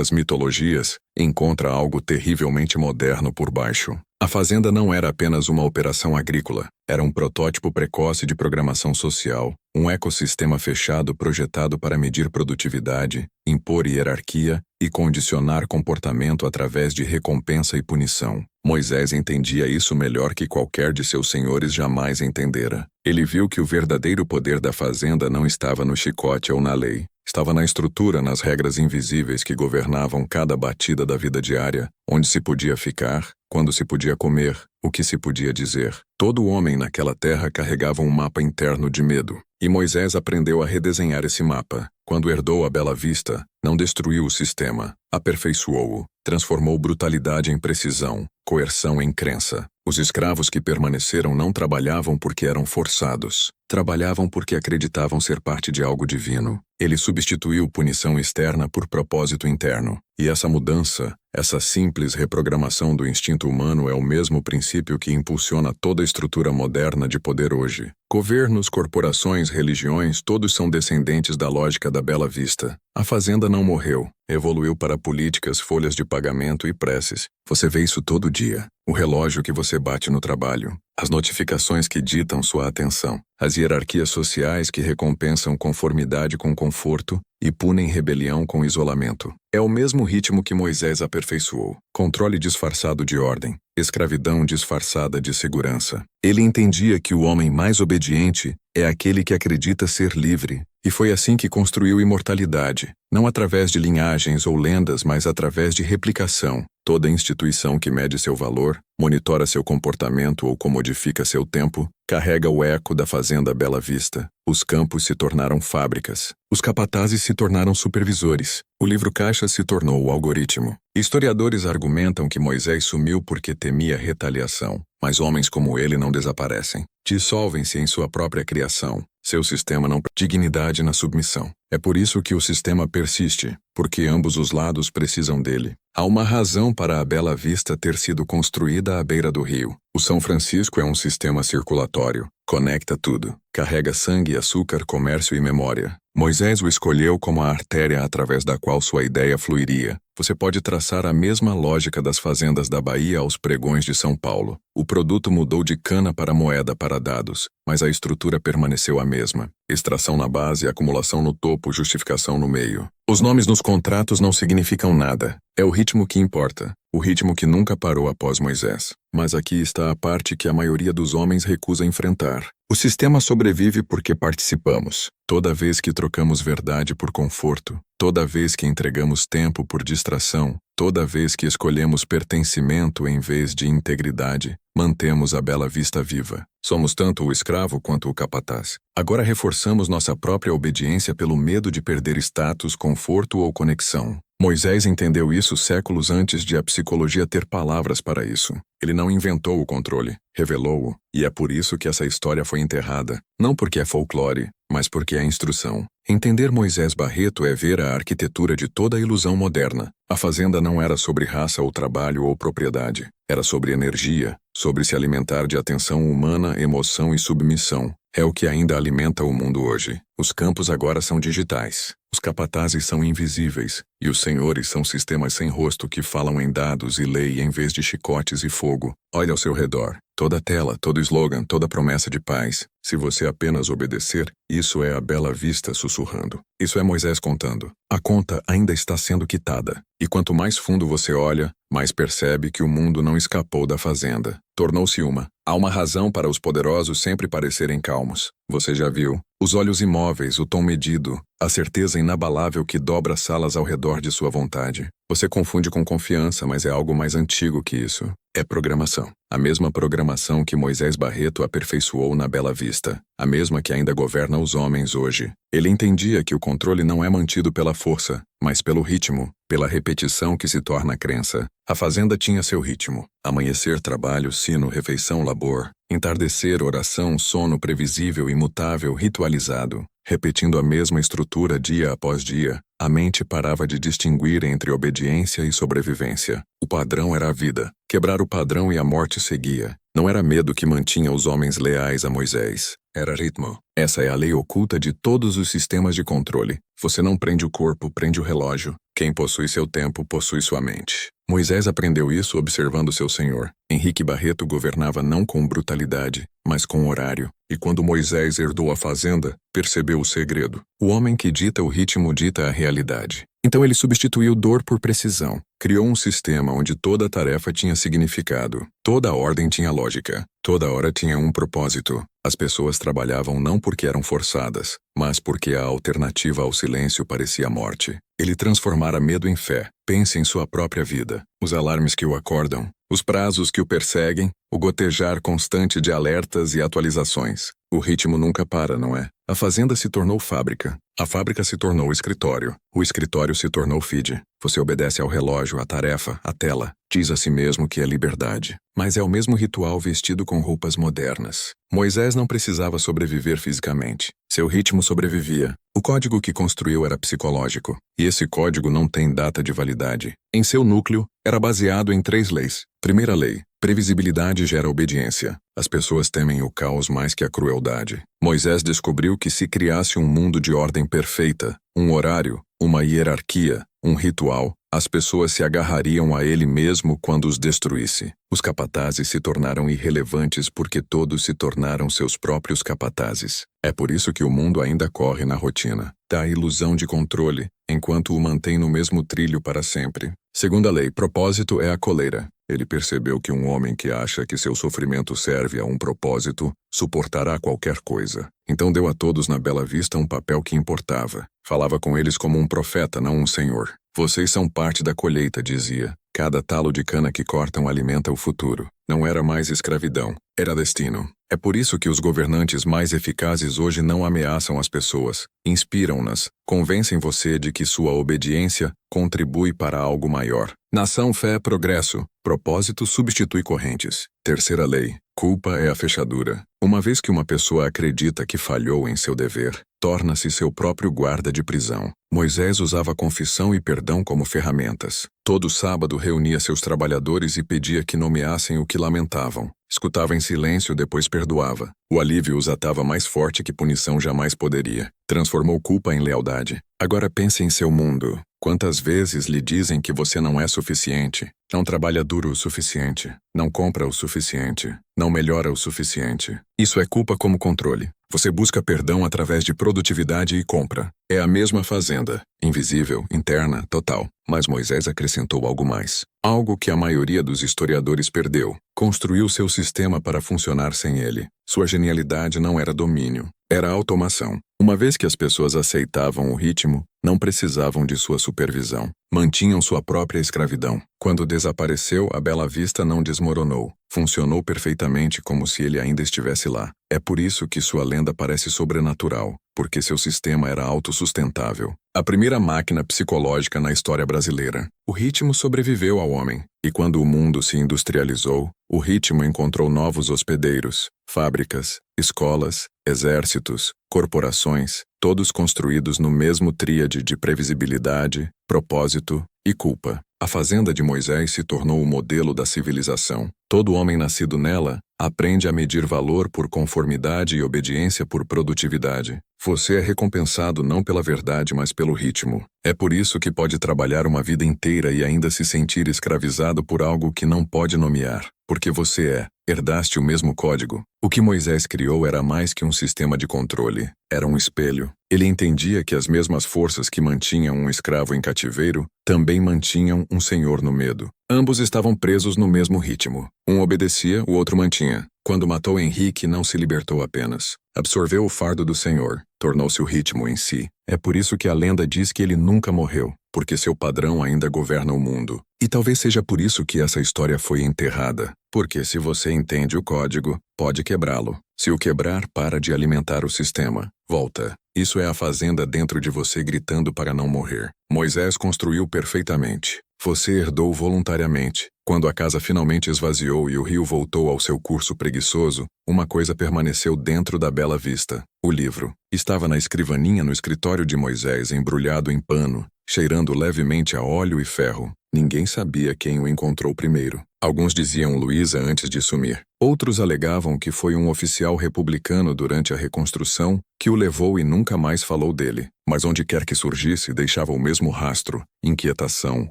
as mitologias, encontra algo terrivelmente moderno por baixo. A fazenda não era apenas uma operação agrícola, era um protótipo precoce de programação social, um ecossistema fechado projetado para medir produtividade, impor hierarquia e condicionar comportamento através de recompensa e punição. Moisés entendia isso melhor que qualquer de seus senhores jamais entendera. Ele viu que o verdadeiro poder da fazenda não estava no chicote ou na lei. Estava na estrutura, nas regras invisíveis que governavam cada batida da vida diária, onde se podia ficar, quando se podia comer, o que se podia dizer. Todo homem naquela terra carregava um mapa interno de medo. E Moisés aprendeu a redesenhar esse mapa. Quando herdou a Bela Vista, não destruiu o sistema, aperfeiçoou-o, transformou brutalidade em precisão, coerção em crença. Os escravos que permaneceram não trabalhavam porque eram forçados. Trabalhavam porque acreditavam ser parte de algo divino. Ele substituiu punição externa por propósito interno. E essa mudança, essa simples reprogramação do instinto humano é o mesmo princípio que impulsiona toda a estrutura moderna de poder hoje. Governos, corporações, religiões, todos são descendentes da lógica da Bela Vista. A fazenda não morreu. Evoluiu para políticas, folhas de pagamento e preces. Você vê isso todo dia. O relógio que você bate no trabalho. As notificações que ditam sua atenção. As hierarquias sociais que recompensam conformidade com conforto e punem rebelião com isolamento. É o mesmo ritmo que Moisés aperfeiçoou. Controle disfarçado de ordem. Escravidão disfarçada de segurança. Ele entendia que o homem mais obediente é aquele que acredita ser livre. E foi assim que construiu imortalidade, não através de linhagens ou lendas, mas através de replicação. Toda instituição que mede seu valor, monitora seu comportamento ou comodifica seu tempo, carrega o eco da fazenda Bela Vista. Os campos se tornaram fábricas. Os capatazes se tornaram supervisores. O livro-caixa se tornou o algoritmo. Historiadores argumentam que Moisés sumiu porque temia retaliação. Mas homens como ele não desaparecem. Dissolvem-se em sua própria criação. Seu sistema não dignidade na submissão. É por isso que o sistema persiste, porque ambos os lados precisam dele. Há uma razão para a Bela Vista ter sido construída à beira do rio. O São Francisco é um sistema circulatório. Conecta tudo. Carrega sangue, açúcar, comércio e memória. Moisés o escolheu como a artéria através da qual sua ideia fluiria. Você pode traçar a mesma lógica das fazendas da Bahia aos pregões de São Paulo. O produto mudou de cana para moeda para dados, mas a estrutura permaneceu a mesma. Extração na base, acumulação no topo, justificação no meio. Os nomes nos contratos não significam nada. É o ritmo que importa. O ritmo que nunca parou após Moisés. Mas aqui está a parte que a maioria dos homens recusa enfrentar. O sistema sobrevive porque participamos. Toda vez que trocamos verdade por conforto, toda vez que entregamos tempo por distração, toda vez que escolhemos pertencimento em vez de integridade, mantemos a Bela Vista viva. Somos tanto o escravo quanto o capataz. Agora reforçamos nossa própria obediência pelo medo de perder status, conforto ou conexão. Moisés entendeu isso séculos antes de a psicologia ter palavras para isso. Ele não inventou o controle, revelou-o, e é por isso que essa história foi enterrada, não porque é folclore, mas porque é instrução. Entender Moisés Barreto é ver a arquitetura de toda a ilusão moderna. A fazenda não era sobre raça ou trabalho ou propriedade. Era sobre energia, sobre se alimentar de atenção humana, emoção e submissão. É o que ainda alimenta o mundo hoje. Os campos agora são digitais. Os capatazes são invisíveis, e os senhores são sistemas sem rosto que falam em dados e lei em vez de chicotes e fogo. Olhe ao seu redor. Toda tela, todo slogan, toda promessa de paz. Se você apenas obedecer, isso é a Bela Vista sussurrando. Isso é Moisés contando. A conta ainda está sendo quitada. E quanto mais fundo você olha, mais percebe que o mundo não escapou da fazenda. Tornou-se uma. Há uma razão para os poderosos sempre parecerem calmos. Você já viu? Os olhos imóveis, o tom medido, a certeza inabalável que dobra salas ao redor de sua vontade. Você confunde com confiança, mas é algo mais antigo que isso. É programação. A mesma programação que Moisés Barreto aperfeiçoou na Bela Vista. A mesma que ainda governa os homens hoje. Ele entendia que o controle não é mantido pela força, mas pelo ritmo, pela repetição que se torna crença. A fazenda tinha seu ritmo. Amanhecer, trabalho, sino, refeição, labor. Entardecer, oração, sono previsível, imutável, ritualizado. Repetindo a mesma estrutura dia após dia, a mente parava de distinguir entre obediência e sobrevivência. O padrão era a vida. Quebrar o padrão e a morte seguia. Não era medo que mantinha os homens leais a Moisés. Era ritmo. Essa é a lei oculta de todos os sistemas de controle. Você não prende o corpo, prende o relógio. Quem possui seu tempo, possui sua mente. Moisés aprendeu isso observando seu senhor. Henrique Barreto governava não com brutalidade, mas com horário. E quando Moisés herdou a fazenda, percebeu o segredo. O homem que dita o ritmo dita a realidade. Então ele substituiu dor por precisão. Criou um sistema onde toda tarefa tinha significado. Toda ordem tinha lógica. Toda hora tinha um propósito. As pessoas trabalhavam não porque eram forçadas, mas porque a alternativa ao silêncio parecia morte. Ele transformara medo em fé. Pense em sua própria vida. Os alarmes que o acordam, os prazos que o perseguem, o gotejar constante de alertas e atualizações. O ritmo nunca para, não é? A fazenda se tornou fábrica. A fábrica se tornou escritório. O escritório se tornou feed. Você obedece ao relógio, à tarefa, à tela. Diz a si mesmo que é liberdade. Mas é o mesmo ritual vestido com roupas modernas. Moisés não precisava sobreviver fisicamente. Seu ritmo sobrevivia. O código que construiu era psicológico. E esse código não tem data de validade. Em seu núcleo, era baseado em 3 leis. Primeira lei. Previsibilidade gera obediência. As pessoas temem o caos mais que a crueldade. Moisés descobriu que se criasse um mundo de ordem perfeita, um horário, uma hierarquia, um ritual, as pessoas se agarrariam a ele mesmo quando os destruísse. Os capatazes se tornaram irrelevantes porque todos se tornaram seus próprios capatazes. É por isso que o mundo ainda corre na rotina. Da ilusão de controle, enquanto o mantém no mesmo trilho para sempre. Segunda lei, propósito é a coleira. Ele percebeu que um homem que acha que seu sofrimento serve a um propósito, suportará qualquer coisa. Então deu a todos na Bela Vista um papel que importava. Falava com eles como um profeta, não um senhor. Vocês são parte da colheita, dizia. Cada talo de cana que cortam alimenta o futuro. Não era mais escravidão, era destino. É por isso que os governantes mais eficazes hoje não ameaçam as pessoas, inspiram-nas, convencem você de que sua obediência contribui para algo maior. Nação, fé, progresso. Propósito substitui correntes. Terceira lei. Culpa é a fechadura. Uma vez que uma pessoa acredita que falhou em seu dever, torna-se seu próprio guarda de prisão. Moisés usava confissão e perdão como ferramentas. Todo sábado reunia seus trabalhadores e pedia que nomeassem o que lamentavam. Escutava em silêncio, depois perdoava. O alívio os atava mais forte que punição jamais poderia. Transformou culpa em lealdade. Agora pense em seu mundo. Quantas vezes lhe dizem que você não é suficiente, não trabalha duro o suficiente, não compra o suficiente, não melhora o suficiente? Isso é culpa como controle. Você busca perdão através de produtividade e compra. É a mesma fazenda, invisível, interna, total. Mas Moisés acrescentou algo mais. Algo que a maioria dos historiadores perdeu. Construiu seu sistema para funcionar sem ele. Sua genialidade não era domínio, era automação. Uma vez que as pessoas aceitavam o ritmo, não precisavam de sua supervisão. Mantinham sua própria escravidão. Quando desapareceu, a Bela Vista não desmoronou. Funcionou perfeitamente como se ele ainda estivesse lá. É por isso que sua lenda parece sobrenatural, porque seu sistema era autossustentável. a primeira máquina psicológica na história brasileira. O ritmo sobreviveu ao homem, e quando o mundo se industrializou, o ritmo encontrou novos hospedeiros, fábricas, escolas, exércitos, corporações, todos construídos no mesmo tríade de previsibilidade, propósito e culpa. A fazenda de Moisés se tornou o modelo da civilização. Todo homem nascido nela aprende a medir valor por conformidade e obediência por produtividade. Você é recompensado não pela verdade, mas pelo ritmo. É por isso que pode trabalhar uma vida inteira e ainda se sentir escravizado por algo que não pode nomear. Porque você herdaste o mesmo código. O que Moisés criou era mais que um sistema de controle. Era um espelho. Ele entendia que as mesmas forças que mantinham um escravo em cativeiro também mantinham um senhor no medo. Ambos estavam presos no mesmo ritmo. Um obedecia, o outro mantinha. Quando matou Henrique, não se libertou apenas. Absorveu o fardo do Senhor. Tornou-se o ritmo em si. É por isso que a lenda diz que ele nunca morreu, porque seu padrão ainda governa o mundo. E talvez seja por isso que essa história foi enterrada. Porque se você entende o código, pode quebrá-lo. Se o quebrar, para de alimentar o sistema. Volta. Isso é a fazenda dentro de você gritando para não morrer. Moisés construiu perfeitamente. Você herdou voluntariamente. Quando a casa finalmente esvaziou e o rio voltou ao seu curso preguiçoso, uma coisa permaneceu dentro da bela vista. O livro. Estava na escrivaninha no escritório de Moisés, embrulhado em pano, cheirando levemente a óleo e ferro. Ninguém sabia quem o encontrou primeiro. Alguns diziam Luísa antes de sumir. Outros alegavam que foi um oficial republicano durante a reconstrução que o levou e nunca mais falou dele. Mas onde quer que surgisse, deixava o mesmo rastro: inquietação,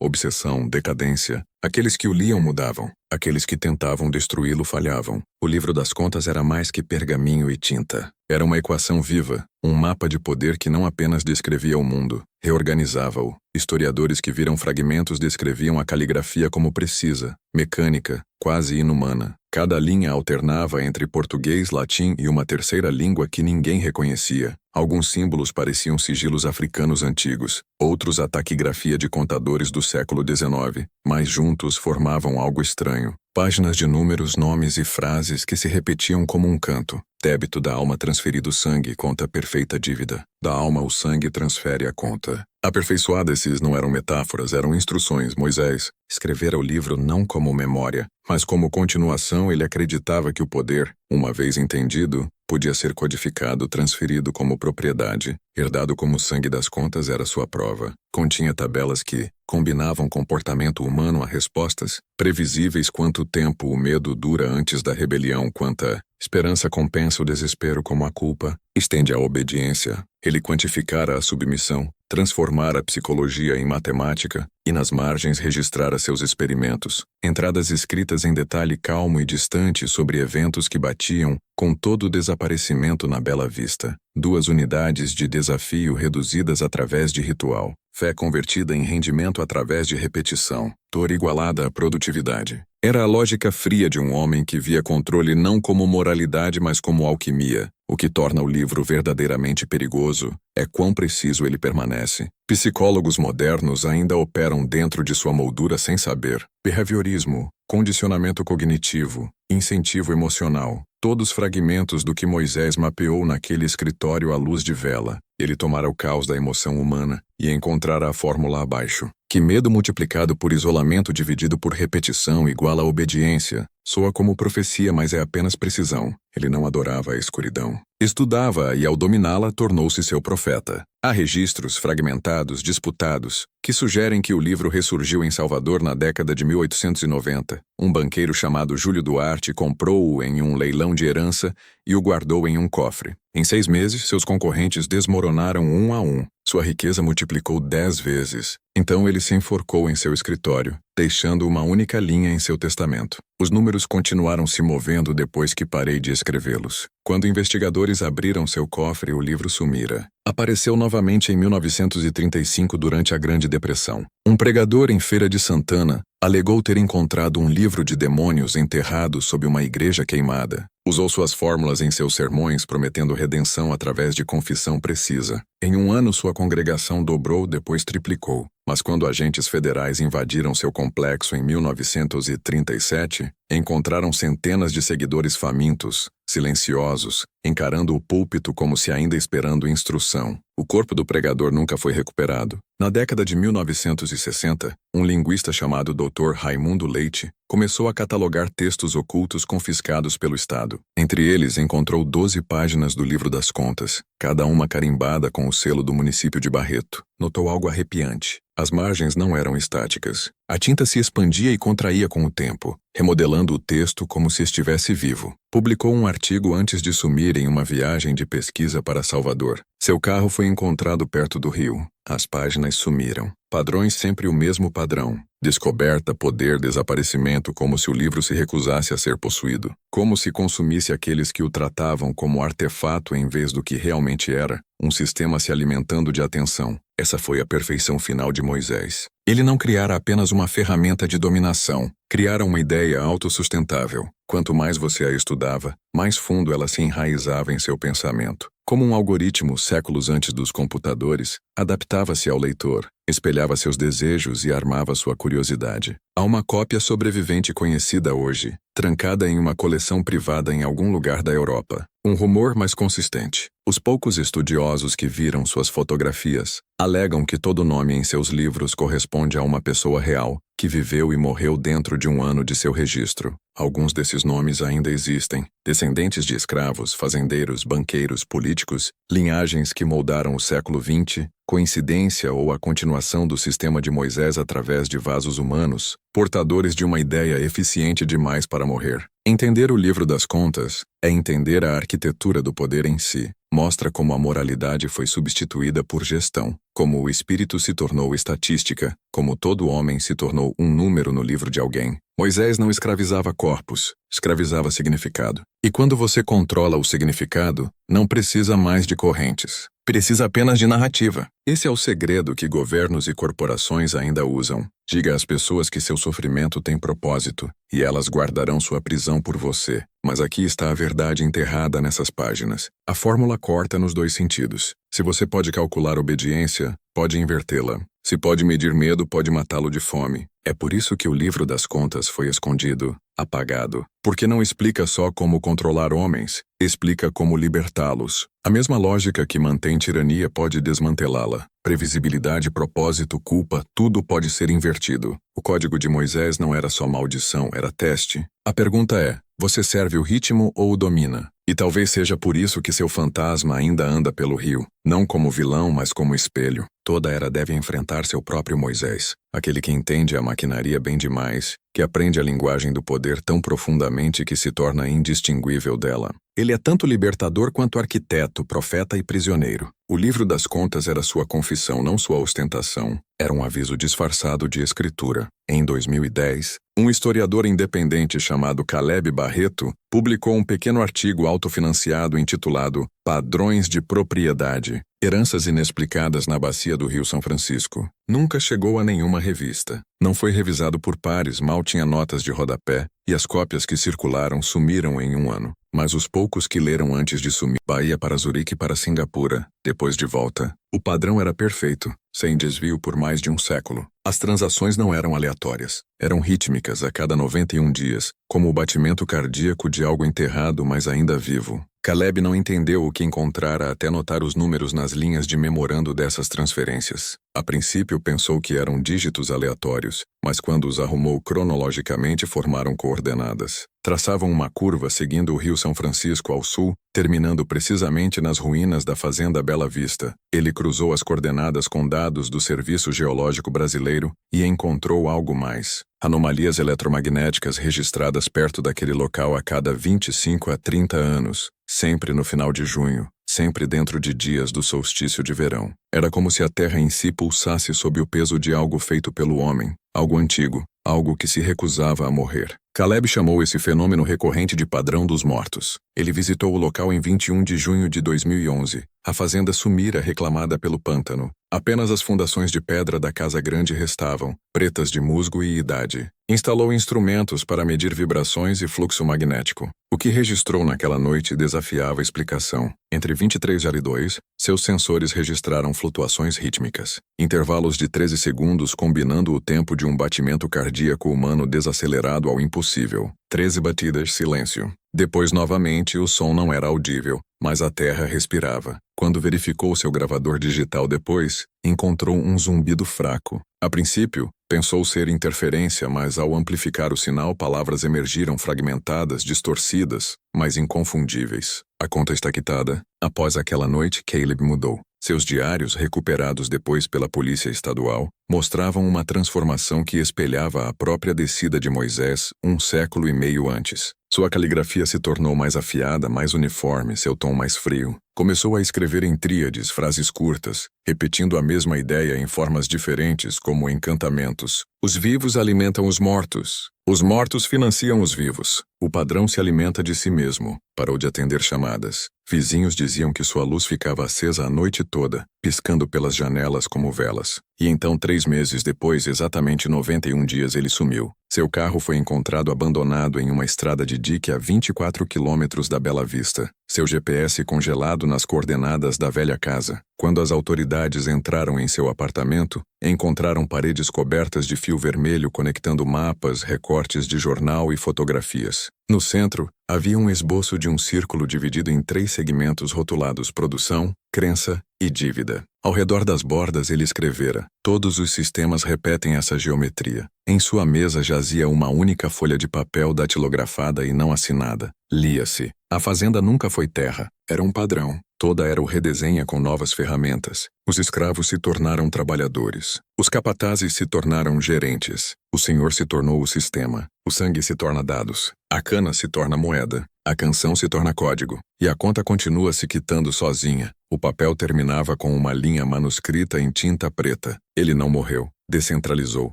obsessão, decadência. Aqueles que o liam mudavam. Aqueles que tentavam destruí-lo falhavam. O livro das contas era mais que pergaminho e tinta. Era uma equação viva, um mapa de poder que não apenas descrevia o mundo, reorganizava-o. Historiadores que viram fragmentos descreviam a caligrafia como precisa, mecânica, quase inumana. Cada linha alternava entre português, latim e uma terceira língua que ninguém reconhecia. Alguns símbolos pareciam sigilos africanos antigos, outros a taquigrafia de contadores do século XIX, mas juntos formavam algo estranho. Páginas de números, nomes e frases que se repetiam como um canto. Débito da alma transferido sangue, conta perfeita dívida. Da alma o sangue transfere a conta. Aperfeiçoadas, esses não eram metáforas, eram instruções. Moisés escrevera o livro não como memória, mas como continuação. Ele acreditava que o poder, uma vez entendido, podia ser codificado, transferido como propriedade. Herdado como sangue das contas era sua prova. Continha tabelas que combinavam comportamento humano a respostas, previsíveis quanto tempo o medo dura antes da rebelião, quanta esperança compensa o desespero como a culpa, estende a obediência. Ele quantificara a submissão, transformara a psicologia em matemática e nas margens registrara seus experimentos. Entradas escritas em detalhe calmo e distante sobre eventos que batiam com todo o desaparecimento na bela vista. 2 unidades de desafio reduzidas através de ritual. Fé convertida em rendimento através de repetição. Dor igualada à produtividade. Era a lógica fria de um homem que via controle não como moralidade, mas como alquimia. O que torna o livro verdadeiramente perigoso é quão preciso ele permanece. Psicólogos modernos ainda operam dentro de sua moldura sem saber. Behaviorismo, condicionamento cognitivo, incentivo emocional. Todos fragmentos do que Moisés mapeou naquele escritório à luz de vela. Ele tomara o caos da emoção humana e encontrara a fórmula abaixo. Que medo multiplicado por isolamento dividido por repetição igual a obediência. Soa como profecia, mas é apenas precisão. Ele não adorava a escuridão. Estudava-a e, ao dominá-la, tornou-se seu profeta. Há registros fragmentados, disputados, que sugerem que o livro ressurgiu em Salvador na década de 1890. Um banqueiro chamado Júlio Duarte comprou-o em um leilão de herança e o guardou em um cofre. Em 6 meses, seus concorrentes desmoronaram um a um. Sua riqueza multiplicou 10 vezes. Então ele se enforcou em seu escritório, deixando uma única linha em seu testamento. Os números continuaram se movendo depois que parei de escrevê-los. Quando investigadores abriram seu cofre, o livro sumira. Apareceu novamente em 1935 durante a Grande Depressão. Um pregador em Feira de Santana alegou ter encontrado um livro de demônios enterrado sob uma igreja queimada. Usou suas fórmulas em seus sermões, prometendo redenção através de confissão precisa. Em um ano sua congregação dobrou, depois triplicou. Mas quando agentes federais invadiram seu complexo em 1937, encontraram centenas de seguidores famintos, silenciosos, encarando o púlpito como se ainda esperando instrução. O corpo do pregador nunca foi recuperado. Na década de 1960, um linguista chamado Dr. Raimundo Leite começou a catalogar textos ocultos confiscados pelo Estado. Entre eles, encontrou 12 páginas do Livro das Contas, cada uma carimbada com o selo do município de Barreto. Notou algo arrepiante. As margens não eram estáticas. A tinta se expandia e contraía com o tempo, remodelando o texto como se estivesse vivo. Publicou um artigo antes de sumir em uma viagem de pesquisa para Salvador. Seu carro foi encontrado perto do rio. As páginas sumiram. Padrões sempre o mesmo padrão. Descoberta, poder, desaparecimento, como se o livro se recusasse a ser possuído. Como se consumisse aqueles que o tratavam como artefato em vez do que realmente era, um sistema se alimentando de atenção. Essa foi a perfeição final de Moisés. Ele não criara apenas uma ferramenta de dominação, criara uma ideia autossustentável. Quanto mais você a estudava, mais fundo ela se enraizava em seu pensamento. Como um algoritmo séculos antes dos computadores, adaptava-se ao leitor, espelhava seus desejos e armava sua curiosidade. Há uma cópia sobrevivente conhecida hoje, trancada em uma coleção privada em algum lugar da Europa. Um rumor mais consistente. Os poucos estudiosos que viram suas fotografias alegam que todo nome em seus livros corresponde a uma pessoa real, que viveu e morreu dentro de um ano de seu registro. Alguns desses nomes ainda existem. Descendentes de escravos, fazendeiros, banqueiros, políticos, linhagens que moldaram o século XX, coincidência ou a continuação do sistema de Moisés através de vasos humanos, portadores de uma ideia eficiente demais para morrer. Entender o Livro das Contas é entender a arquitetura do poder em si. Mostra como a moralidade foi substituída por gestão, como o espírito se tornou estatística, como todo homem se tornou um número no livro de alguém. Moisés não escravizava corpos, escravizava significado. E quando você controla o significado, não precisa mais de correntes. Precisa apenas de narrativa. Esse é o segredo que governos e corporações ainda usam. Diga às pessoas que seu sofrimento tem propósito, e elas guardarão sua prisão por você. Mas aqui está a verdade enterrada nessas páginas. A fórmula corta nos dois sentidos. Se você pode calcular obediência, pode invertê-la. Se pode medir medo, pode matá-lo de fome. É por isso que o Livro das Contas foi escondido, apagado. Porque não explica só como controlar homens, explica como libertá-los. A mesma lógica que mantém tirania pode desmantelá-la. Previsibilidade, propósito, culpa, tudo pode ser invertido. O código de Moisés não era só maldição, era teste. A pergunta é, você serve o ritmo ou o domina? E talvez seja por isso que seu fantasma ainda anda pelo rio, não como vilão, mas como espelho. Toda era deve enfrentar seu próprio Moisés, aquele que entende a maquinaria bem demais, que aprende a linguagem do poder tão profundamente que se torna indistinguível dela. Ele é tanto libertador quanto arquiteto, profeta e prisioneiro. O Livro das Contas era sua confissão, não sua ostentação. Era um aviso disfarçado de escritura. Em 2010, um historiador independente chamado Caleb Barreto publicou um pequeno artigo autofinanciado intitulado Padrões de Propriedade, Heranças Inexplicadas na Bacia do Rio São Francisco. Nunca chegou a nenhuma revista. Não foi revisado por pares, mal tinha notas de rodapé, e as cópias que circularam sumiram em um ano. Mas os poucos que leram antes de sumir, Bahia para Zurique e para Singapura, depois de volta, o padrão era perfeito, sem desvio por mais de um século. As transações não eram aleatórias, eram rítmicas a cada 91 dias, como o batimento cardíaco de algo enterrado, mas ainda vivo. Caleb não entendeu o que encontrara até notar os números nas linhas de memorando dessas transferências. A princípio pensou que eram dígitos aleatórios, mas quando os arrumou cronologicamente formaram coordenadas. Traçavam uma curva seguindo o Rio São Francisco ao sul, terminando precisamente nas ruínas da Fazenda Bela Vista. Ele cruzou as coordenadas com dados do Serviço Geológico Brasileiro e encontrou algo mais. Anomalias eletromagnéticas registradas perto daquele local a cada 25 a 30 anos, sempre no final de junho, sempre dentro de dias do solstício de verão. Era como se a Terra em si pulsasse sob o peso de algo feito pelo homem, algo antigo, algo que se recusava a morrer. Caleb chamou esse fenômeno recorrente de padrão dos mortos. Ele visitou o local em 21 de junho de 2011. A fazenda sumira reclamada pelo pântano. Apenas as fundações de pedra da casa grande restavam, pretas de musgo e idade. Instalou instrumentos para medir vibrações e fluxo magnético. O que registrou naquela noite desafiava a explicação. Entre 23h e 2, seus sensores registraram flutuações rítmicas. Intervalos de 13 segundos combinando o tempo de um batimento cardíaco humano desacelerado ao impossível. 13 batidas, silêncio. Depois, novamente, o som não era audível, mas a terra respirava. Quando verificou seu gravador digital depois, encontrou um zumbido fraco. A princípio, pensou ser interferência, mas ao amplificar o sinal, palavras emergiram fragmentadas, distorcidas, mas inconfundíveis. A conta está quitada. Após aquela noite, Caleb mudou. Seus diários, recuperados depois pela polícia estadual, mostravam uma transformação que espelhava a própria descida de Moisés 1,5 séculos antes. Sua caligrafia se tornou mais afiada, mais uniforme, seu tom mais frio. Começou a escrever em tríades, frases curtas, repetindo a mesma ideia em formas diferentes, como encantamentos. Os vivos alimentam os mortos. Os mortos financiam os vivos. O padrão se alimenta de si mesmo. Parou de atender chamadas. Vizinhos diziam que sua luz ficava acesa a noite toda, piscando pelas janelas como velas. E então, 3 meses depois, exatamente 91 dias, ele sumiu. Seu carro foi encontrado abandonado em uma estrada de dique a 24 quilômetros da Bela Vista. Seu GPS congelado nas coordenadas da velha casa. Quando as autoridades entraram em seu apartamento, encontraram paredes cobertas de fio vermelho conectando mapas, recortes de jornal e fotografias. No centro, havia um esboço de um círculo dividido em 3 segmentos rotulados produção, crença e dívida. Ao redor das bordas ele escrevera: todos os sistemas repetem essa geometria. Em sua mesa jazia uma única folha de papel datilografada e não assinada. Lia-se: a fazenda nunca foi terra, era um padrão. Toda era o redesenha com novas ferramentas. Os escravos se tornaram trabalhadores. Os capatazes se tornaram gerentes. O senhor se tornou o sistema. O sangue se torna dados. A cana se torna moeda. A canção se torna código. E a conta continua se quitando sozinha. O papel terminava com uma linha manuscrita em tinta preta. Ele não morreu. Descentralizou.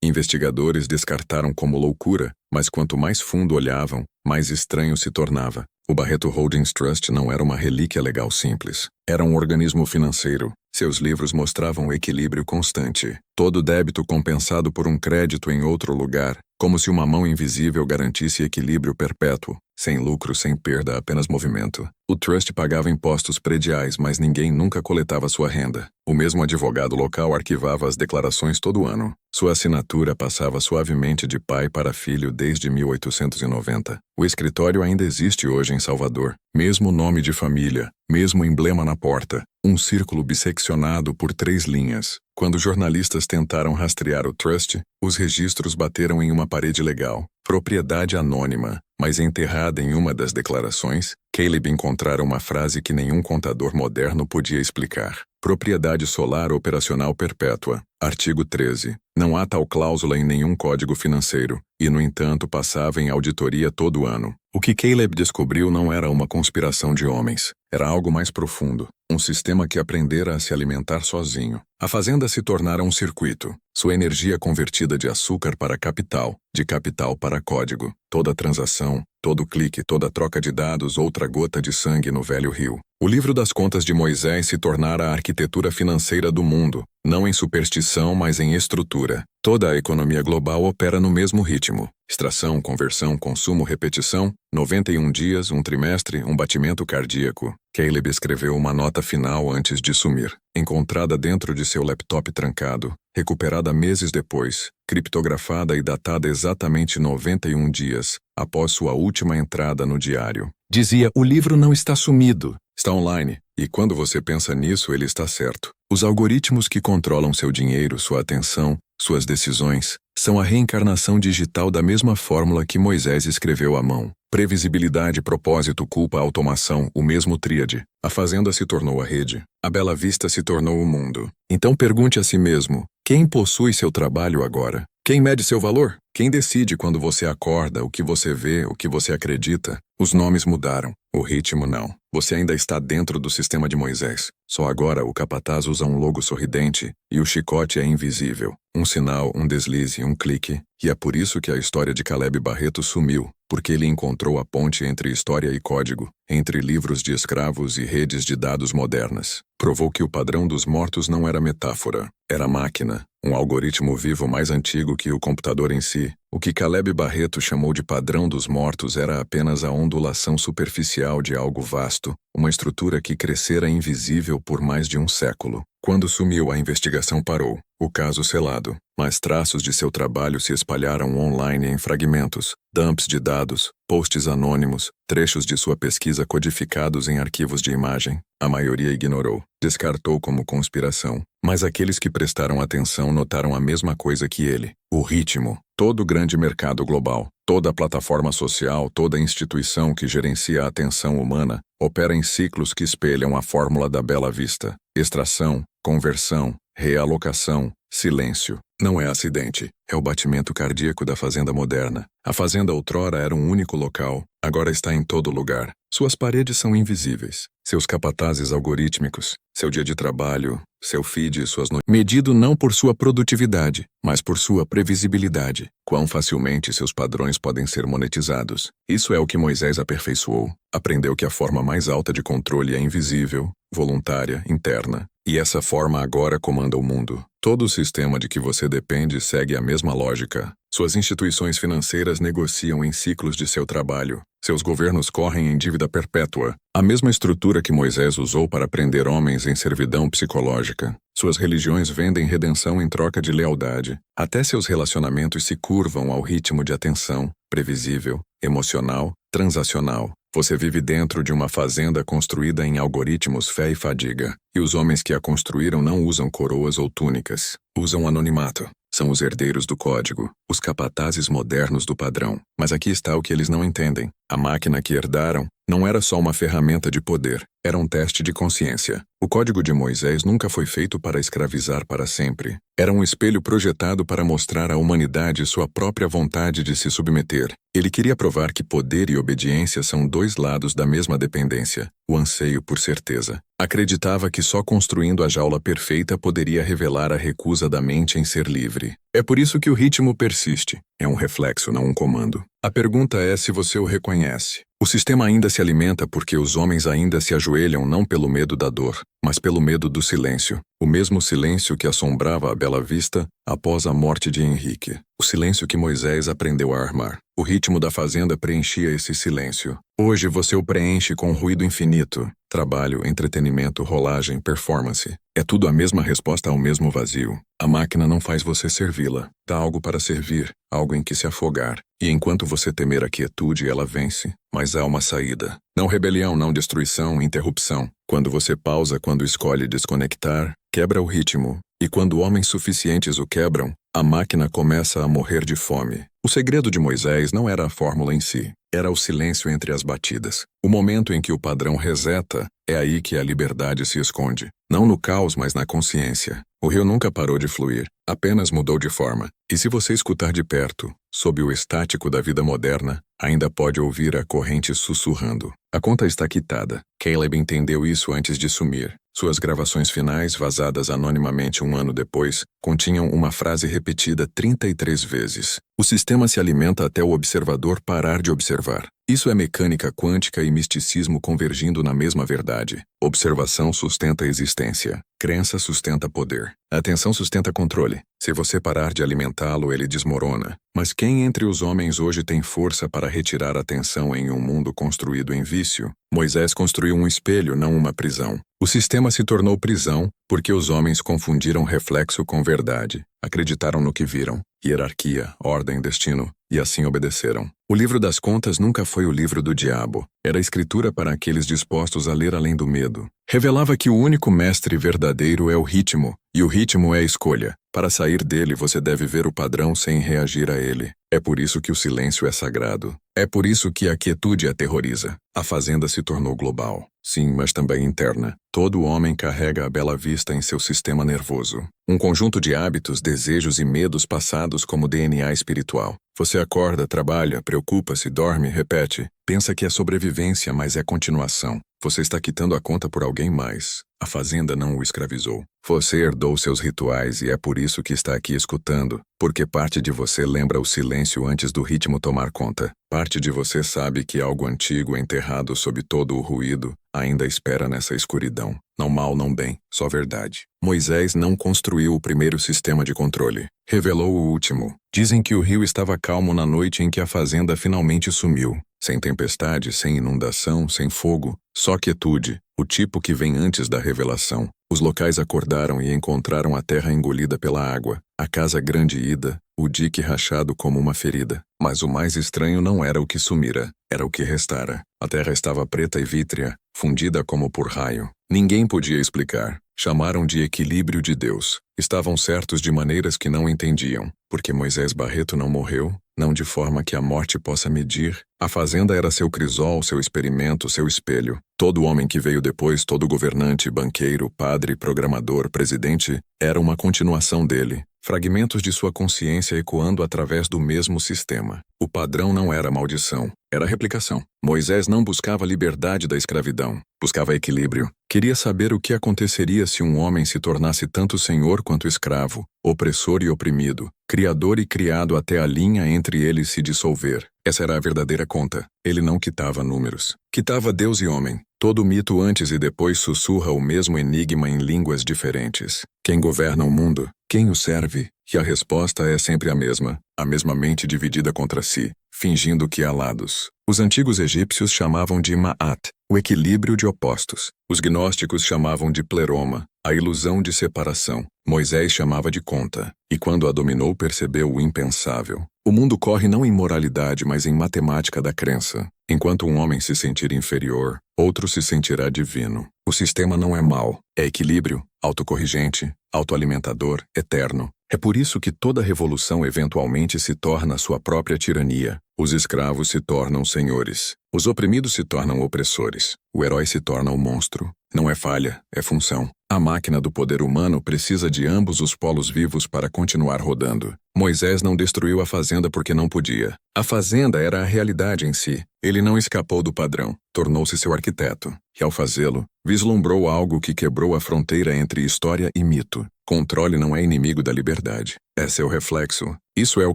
Investigadores descartaram como loucura, mas quanto mais fundo olhavam, mais estranho se tornava. O Barreto Holdings Trust não era uma relíquia legal simples. Era um organismo financeiro. Seus livros mostravam equilíbrio constante. Todo débito compensado por um crédito em outro lugar, como se uma mão invisível garantisse equilíbrio perpétuo. Sem lucro, sem perda, apenas movimento. O trust pagava impostos prediais, mas ninguém nunca coletava sua renda. O mesmo advogado local arquivava as declarações todo ano. Sua assinatura passava suavemente de pai para filho desde 1890. O escritório ainda existe hoje em Salvador. Mesmo nome de família, mesmo emblema na porta. Um círculo bisseccionado por 3 linhas. Quando jornalistas tentaram rastrear o trust, os registros bateram em uma parede legal. Propriedade anônima, mas enterrada em uma das declarações, Caleb encontrara uma frase que nenhum contador moderno podia explicar. Propriedade solar operacional perpétua. Artigo 13. Não há tal cláusula em nenhum código financeiro, e no entanto passava em auditoria todo ano. O que Caleb descobriu não era uma conspiração de homens. Era algo mais profundo. Um sistema que aprendera a se alimentar sozinho. A fazenda se tornara um circuito. Sua energia convertida de açúcar para capital, de capital para código. Toda transação, todo clique, toda troca de dados, outra gota de sangue no velho rio. O livro das contas de Moisés se tornara a arquitetura financeira do mundo, não em superstição, mas em estrutura. Toda a economia global opera no mesmo ritmo. Extração, conversão, consumo, repetição, 91 dias, um trimestre, um batimento cardíaco. Caleb escreveu uma nota final antes de sumir, encontrada dentro de seu laptop trancado, recuperada meses depois, criptografada e datada exatamente 91 dias, após sua última entrada no diário. Dizia: o livro não está sumido, está online, e quando você pensa nisso, ele está certo. Os algoritmos que controlam seu dinheiro, sua atenção, suas decisões, são a reencarnação digital da mesma fórmula que Moisés escreveu à mão. Previsibilidade, propósito, culpa, automação, o mesmo tríade. A fazenda se tornou a rede. A Bela Vista se tornou o mundo. Então pergunte a si mesmo: quem possui seu trabalho agora? Quem mede seu valor? Quem decide quando você acorda, o que você vê, o que você acredita? Os nomes mudaram, o ritmo não. Você ainda está dentro do sistema de Moisés. Só agora o capataz usa um logo sorridente e o chicote é invisível. Um sinal, um deslize, um clique. E é por isso que a história de Caleb Barreto sumiu, porque ele encontrou a ponte entre história e código, entre livros de escravos e redes de dados modernas. Provou que o padrão dos mortos não era metáfora, era máquina, um algoritmo vivo mais antigo que o computador em si. O que Caleb Barreto chamou de padrão dos mortos era apenas a ondulação superficial de algo vasto, uma estrutura que crescera invisível por mais de um século. Quando sumiu, a investigação parou, o caso selado, mas traços de seu trabalho se espalharam online em fragmentos, dumps de dados, posts anônimos, trechos de sua pesquisa codificados em arquivos de imagem. A maioria ignorou, descartou como conspiração, mas aqueles que prestaram atenção notaram a mesma coisa que ele: o ritmo. Todo grande mercado global, toda plataforma social, toda instituição que gerencia a atenção humana, opera em ciclos que espelham a fórmula da Bela Vista: extração, conversão, realocação, silêncio. Não é acidente, é o batimento cardíaco da fazenda moderna. A fazenda outrora era um único local, agora está em todo lugar. Suas paredes são invisíveis, seus capatazes algorítmicos, seu dia de trabalho, seu feed e suas notícias. Medido não por sua produtividade, mas por sua previsibilidade. Quão facilmente seus padrões podem ser monetizados. Isso é o que Moisés aperfeiçoou. Aprendeu que a forma mais alta de controle é invisível, voluntária, interna. E essa forma agora comanda o mundo. Todo o sistema de que você depende segue a mesma lógica. Suas instituições financeiras negociam em ciclos de seu trabalho. Seus governos correm em dívida perpétua. A mesma estrutura que Moisés usou para prender homens em servidão psicológica. Suas religiões vendem redenção em troca de lealdade. Até seus relacionamentos se curvam ao ritmo de atenção, previsível, emocional, transacional. Você vive dentro de uma fazenda construída em algoritmos fé e fadiga. E os homens que a construíram não usam coroas ou túnicas. Usam anonimato. São os herdeiros do código, os capatazes modernos do padrão. Mas aqui está o que eles não entendem. A máquina que herdaram não era só uma ferramenta de poder, era um teste de consciência. O código de Moisés nunca foi feito para escravizar para sempre. Era um espelho projetado para mostrar à humanidade sua própria vontade de se submeter. Ele queria provar que poder e obediência são dois lados da mesma dependência, o anseio por certeza. Acreditava que só construindo a jaula perfeita poderia revelar a recusa da mente em ser livre. É por isso que o ritmo persiste. É um reflexo, não um comando. A pergunta é se você o reconhece. O sistema ainda se alimenta porque os homens ainda se ajoelham não pelo medo da dor, mas pelo medo do silêncio. O mesmo silêncio que assombrava a Bela Vista após a morte de Henrique. O silêncio que Moisés aprendeu a armar. O ritmo da fazenda preenchia esse silêncio. Hoje você o preenche com ruído infinito. Trabalho, entretenimento, rolagem, performance. É tudo a mesma resposta ao mesmo vazio. A máquina não faz você servi-la. Dá algo para servir, algo em que se afogar. E enquanto você temer a quietude, ela vence. Mas há uma saída. Não rebelião, não destruição, interrupção. Quando você pausa, quando escolhe desconectar, quebra o ritmo. E quando homens suficientes o quebram, a máquina começa a morrer de fome. O segredo de Moisés não era a fórmula em si. Era o silêncio entre as batidas. O momento em que o padrão reseta, é aí que a liberdade se esconde. Não no caos, mas na consciência. O rio nunca parou de fluir, apenas mudou de forma. E se você escutar de perto, sob o estático da vida moderna, ainda pode ouvir a corrente sussurrando. A conta está quitada. Caleb entendeu isso antes de sumir. Suas gravações finais, vazadas anonimamente um ano depois, continham uma frase repetida 33 vezes. O sistema se alimenta até o observador parar de observar. Isso é mecânica quântica e misticismo convergindo na mesma verdade. Observação sustenta a existência. Crença sustenta poder. Atenção sustenta controle. Se você parar de alimentá-lo, ele desmorona. Mas quem entre os homens hoje tem força para retirar a atenção em um mundo construído em vício? Moisés construiu um espelho, não uma prisão. O sistema se tornou prisão porque os homens confundiram reflexo com verdade. Acreditaram no que viram. Hierarquia, ordem, destino. E assim obedeceram. O livro das contas nunca foi o livro do diabo. Era escritura para aqueles dispostos a ler além do medo. Revelava que o único mestre verdadeiro é o ritmo, E o ritmo é a escolha. Para sair dele você deve ver o padrão sem reagir a ele. É por isso que o silêncio é sagrado. É por isso que a quietude aterroriza. A fazenda se tornou global. Sim, mas também interna. Todo homem carrega a Bela Vista em seu sistema nervoso. Um conjunto de hábitos, desejos e medos passados como DNA espiritual. Você acorda, trabalha, preocupa-se, dorme, repete. Pensa que é sobrevivência, mas é continuação. Você está quitando a conta por alguém mais. A fazenda não o escravizou. Você herdou seus rituais e é por isso que está aqui escutando, porque parte de você lembra o silêncio antes do ritmo tomar conta. Parte de você sabe que algo antigo enterrado sob todo o ruído ainda espera nessa escuridão. Não mal, não bem, só verdade. Moisés não construiu o primeiro sistema de controle. Revelou o último. Dizem que o rio estava calmo na noite em que a fazenda finalmente sumiu. Sem tempestade, sem inundação, sem fogo, só quietude, o tipo que vem antes da revelação. Os locais acordaram e encontraram a terra engolida pela água, a casa grande ida, o dique rachado como uma ferida. Mas o mais estranho não era o que sumira, era o que restara. A terra estava preta e vítrea, fundida como por raio. Ninguém podia explicar. Chamaram de equilíbrio de Deus. Estavam certos de maneiras que não entendiam, porque Moisés Barreto não morreu, não de forma que a morte possa medir. A fazenda era seu crisol, seu experimento, seu espelho. Todo homem que veio depois, todo governante, banqueiro, padre, programador, presidente, era uma continuação dele. Fragmentos de sua consciência ecoando através do mesmo sistema. O padrão não era maldição, era replicação. Moisés não buscava liberdade da escravidão, buscava equilíbrio. Queria saber o que aconteceria se um homem se tornasse tanto senhor quanto escravo, opressor e oprimido, criador e criado até a linha entre eles se dissolver. Essa era a verdadeira conta. Ele não quitava números. Quitava Deus e homem. Todo mito antes e depois sussurra o mesmo enigma em línguas diferentes. Quem governa o mundo? Quem o serve? E a resposta é sempre a mesma mente dividida contra si, fingindo que há lados. Os antigos egípcios chamavam de Ma'at, o equilíbrio de opostos. Os gnósticos chamavam de pleroma, a ilusão de separação. Moisés chamava de conta, e quando a dominou percebeu o impensável. O mundo corre não em moralidade, mas em matemática da crença. Enquanto um homem se sentir inferior, outro se sentirá divino. O sistema não é mau, é equilíbrio, autocorrigente, autoalimentador, eterno. É por isso que toda revolução eventualmente se torna sua própria tirania. Os escravos se tornam senhores. Os oprimidos se tornam opressores. O herói se torna o monstro. Não é falha, é função. A máquina do poder humano precisa de ambos os polos vivos para continuar rodando. Moisés não destruiu a fazenda porque não podia. A fazenda era a realidade em si. Ele não escapou do padrão, tornou-se seu arquiteto. E ao fazê-lo, vislumbrou algo que quebrou a fronteira entre história e mito. Controle não é inimigo da liberdade. É seu reflexo. Isso é o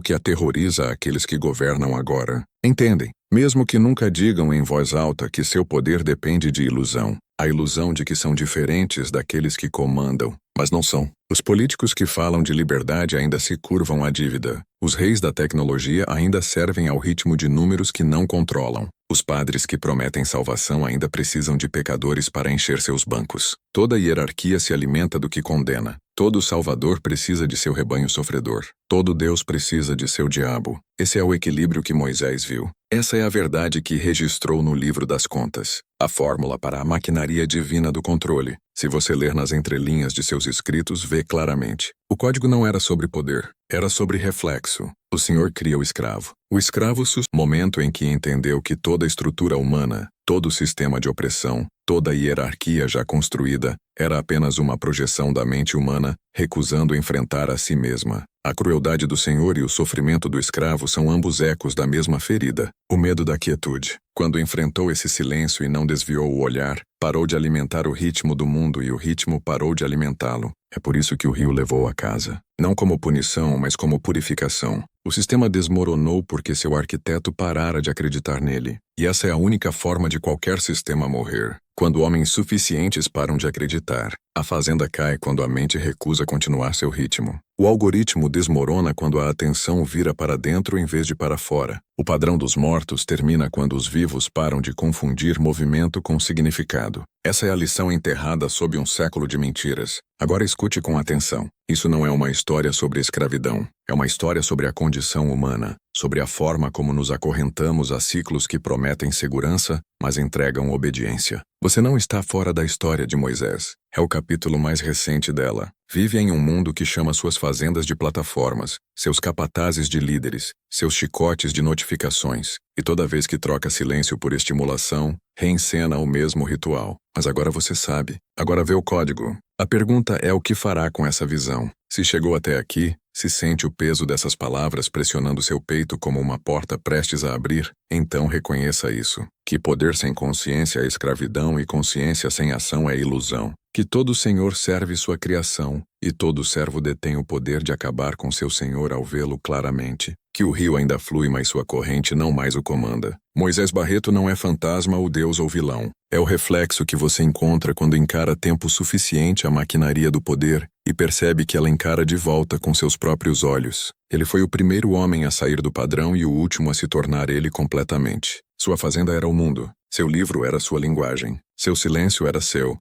que aterroriza aqueles que governam agora. Entendem? Mesmo que nunca digam em voz alta que seu poder depende de ilusão. A ilusão de que são diferentes daqueles que comandam, mas não são. Os políticos que falam de liberdade ainda se curvam à dívida. Os reis da tecnologia ainda servem ao ritmo de números que não controlam. Os padres que prometem salvação ainda precisam de pecadores para encher seus bancos. Toda hierarquia se alimenta do que condena. Todo salvador precisa de seu rebanho sofredor. Todo Deus precisa de seu diabo. Esse é o equilíbrio que Moisés viu. Essa é a verdade que registrou no livro das contas. A fórmula para a maquinaria divina do controle. Se você ler nas entrelinhas de seus escritos, vê claramente. O código não era sobre poder, era sobre reflexo. O Senhor cria o escravo. O escravo momento em que entendeu que toda estrutura humana, todo sistema de opressão, toda hierarquia já construída, era apenas uma projeção da mente humana, recusando enfrentar a si mesma. A crueldade do Senhor e o sofrimento do escravo são ambos ecos da mesma ferida, o medo da quietude. Quando enfrentou esse silêncio e não desviou o olhar, parou de alimentar o ritmo do mundo e o ritmo parou de alimentá-lo. É por isso que o rio levou a casa. Não como punição, mas como purificação. O sistema desmoronou porque seu arquiteto parara de acreditar nele. E essa é a única forma de qualquer sistema morrer. Quando homens suficientes param de acreditar. A fazenda cai quando a mente recusa continuar seu ritmo. O algoritmo desmorona quando a atenção vira para dentro em vez de para fora. O padrão dos mortos termina quando os vivos param de confundir movimento com significado. Essa é a lição enterrada sob um século de mentiras. Agora escute com atenção. Isso não é uma história sobre escravidão. É uma história sobre a condição humana, sobre a forma como nos acorrentamos a ciclos que prometem segurança, mas entregam obediência. Você não está fora da história de Moisés. É o capítulo mais recente dela. Vive em um mundo que chama suas fazendas de plataformas, seus capatazes de líderes, seus chicotes de notificações, e toda vez que troca silêncio por estimulação, reencena o mesmo ritual. Mas agora você sabe. Agora vê o código. A pergunta é o que fará com essa visão. Se chegou até aqui, se sente o peso dessas palavras pressionando seu peito como uma porta prestes a abrir, então reconheça isso. Que poder sem consciência é escravidão e consciência sem ação é ilusão. Que todo senhor serve sua criação, e todo servo detém o poder de acabar com seu senhor ao vê-lo claramente. Que o rio ainda flui, mas sua corrente não mais o comanda. Moisés Barreto não é fantasma ou deus ou vilão. É o reflexo que você encontra quando encara tempo suficiente a maquinaria do poder e percebe que ela encara de volta com seus próprios olhos. Ele foi o primeiro homem a sair do padrão e o último a se tornar ele completamente. Sua fazenda era o mundo. Seu livro era sua linguagem. Seu silêncio era seu.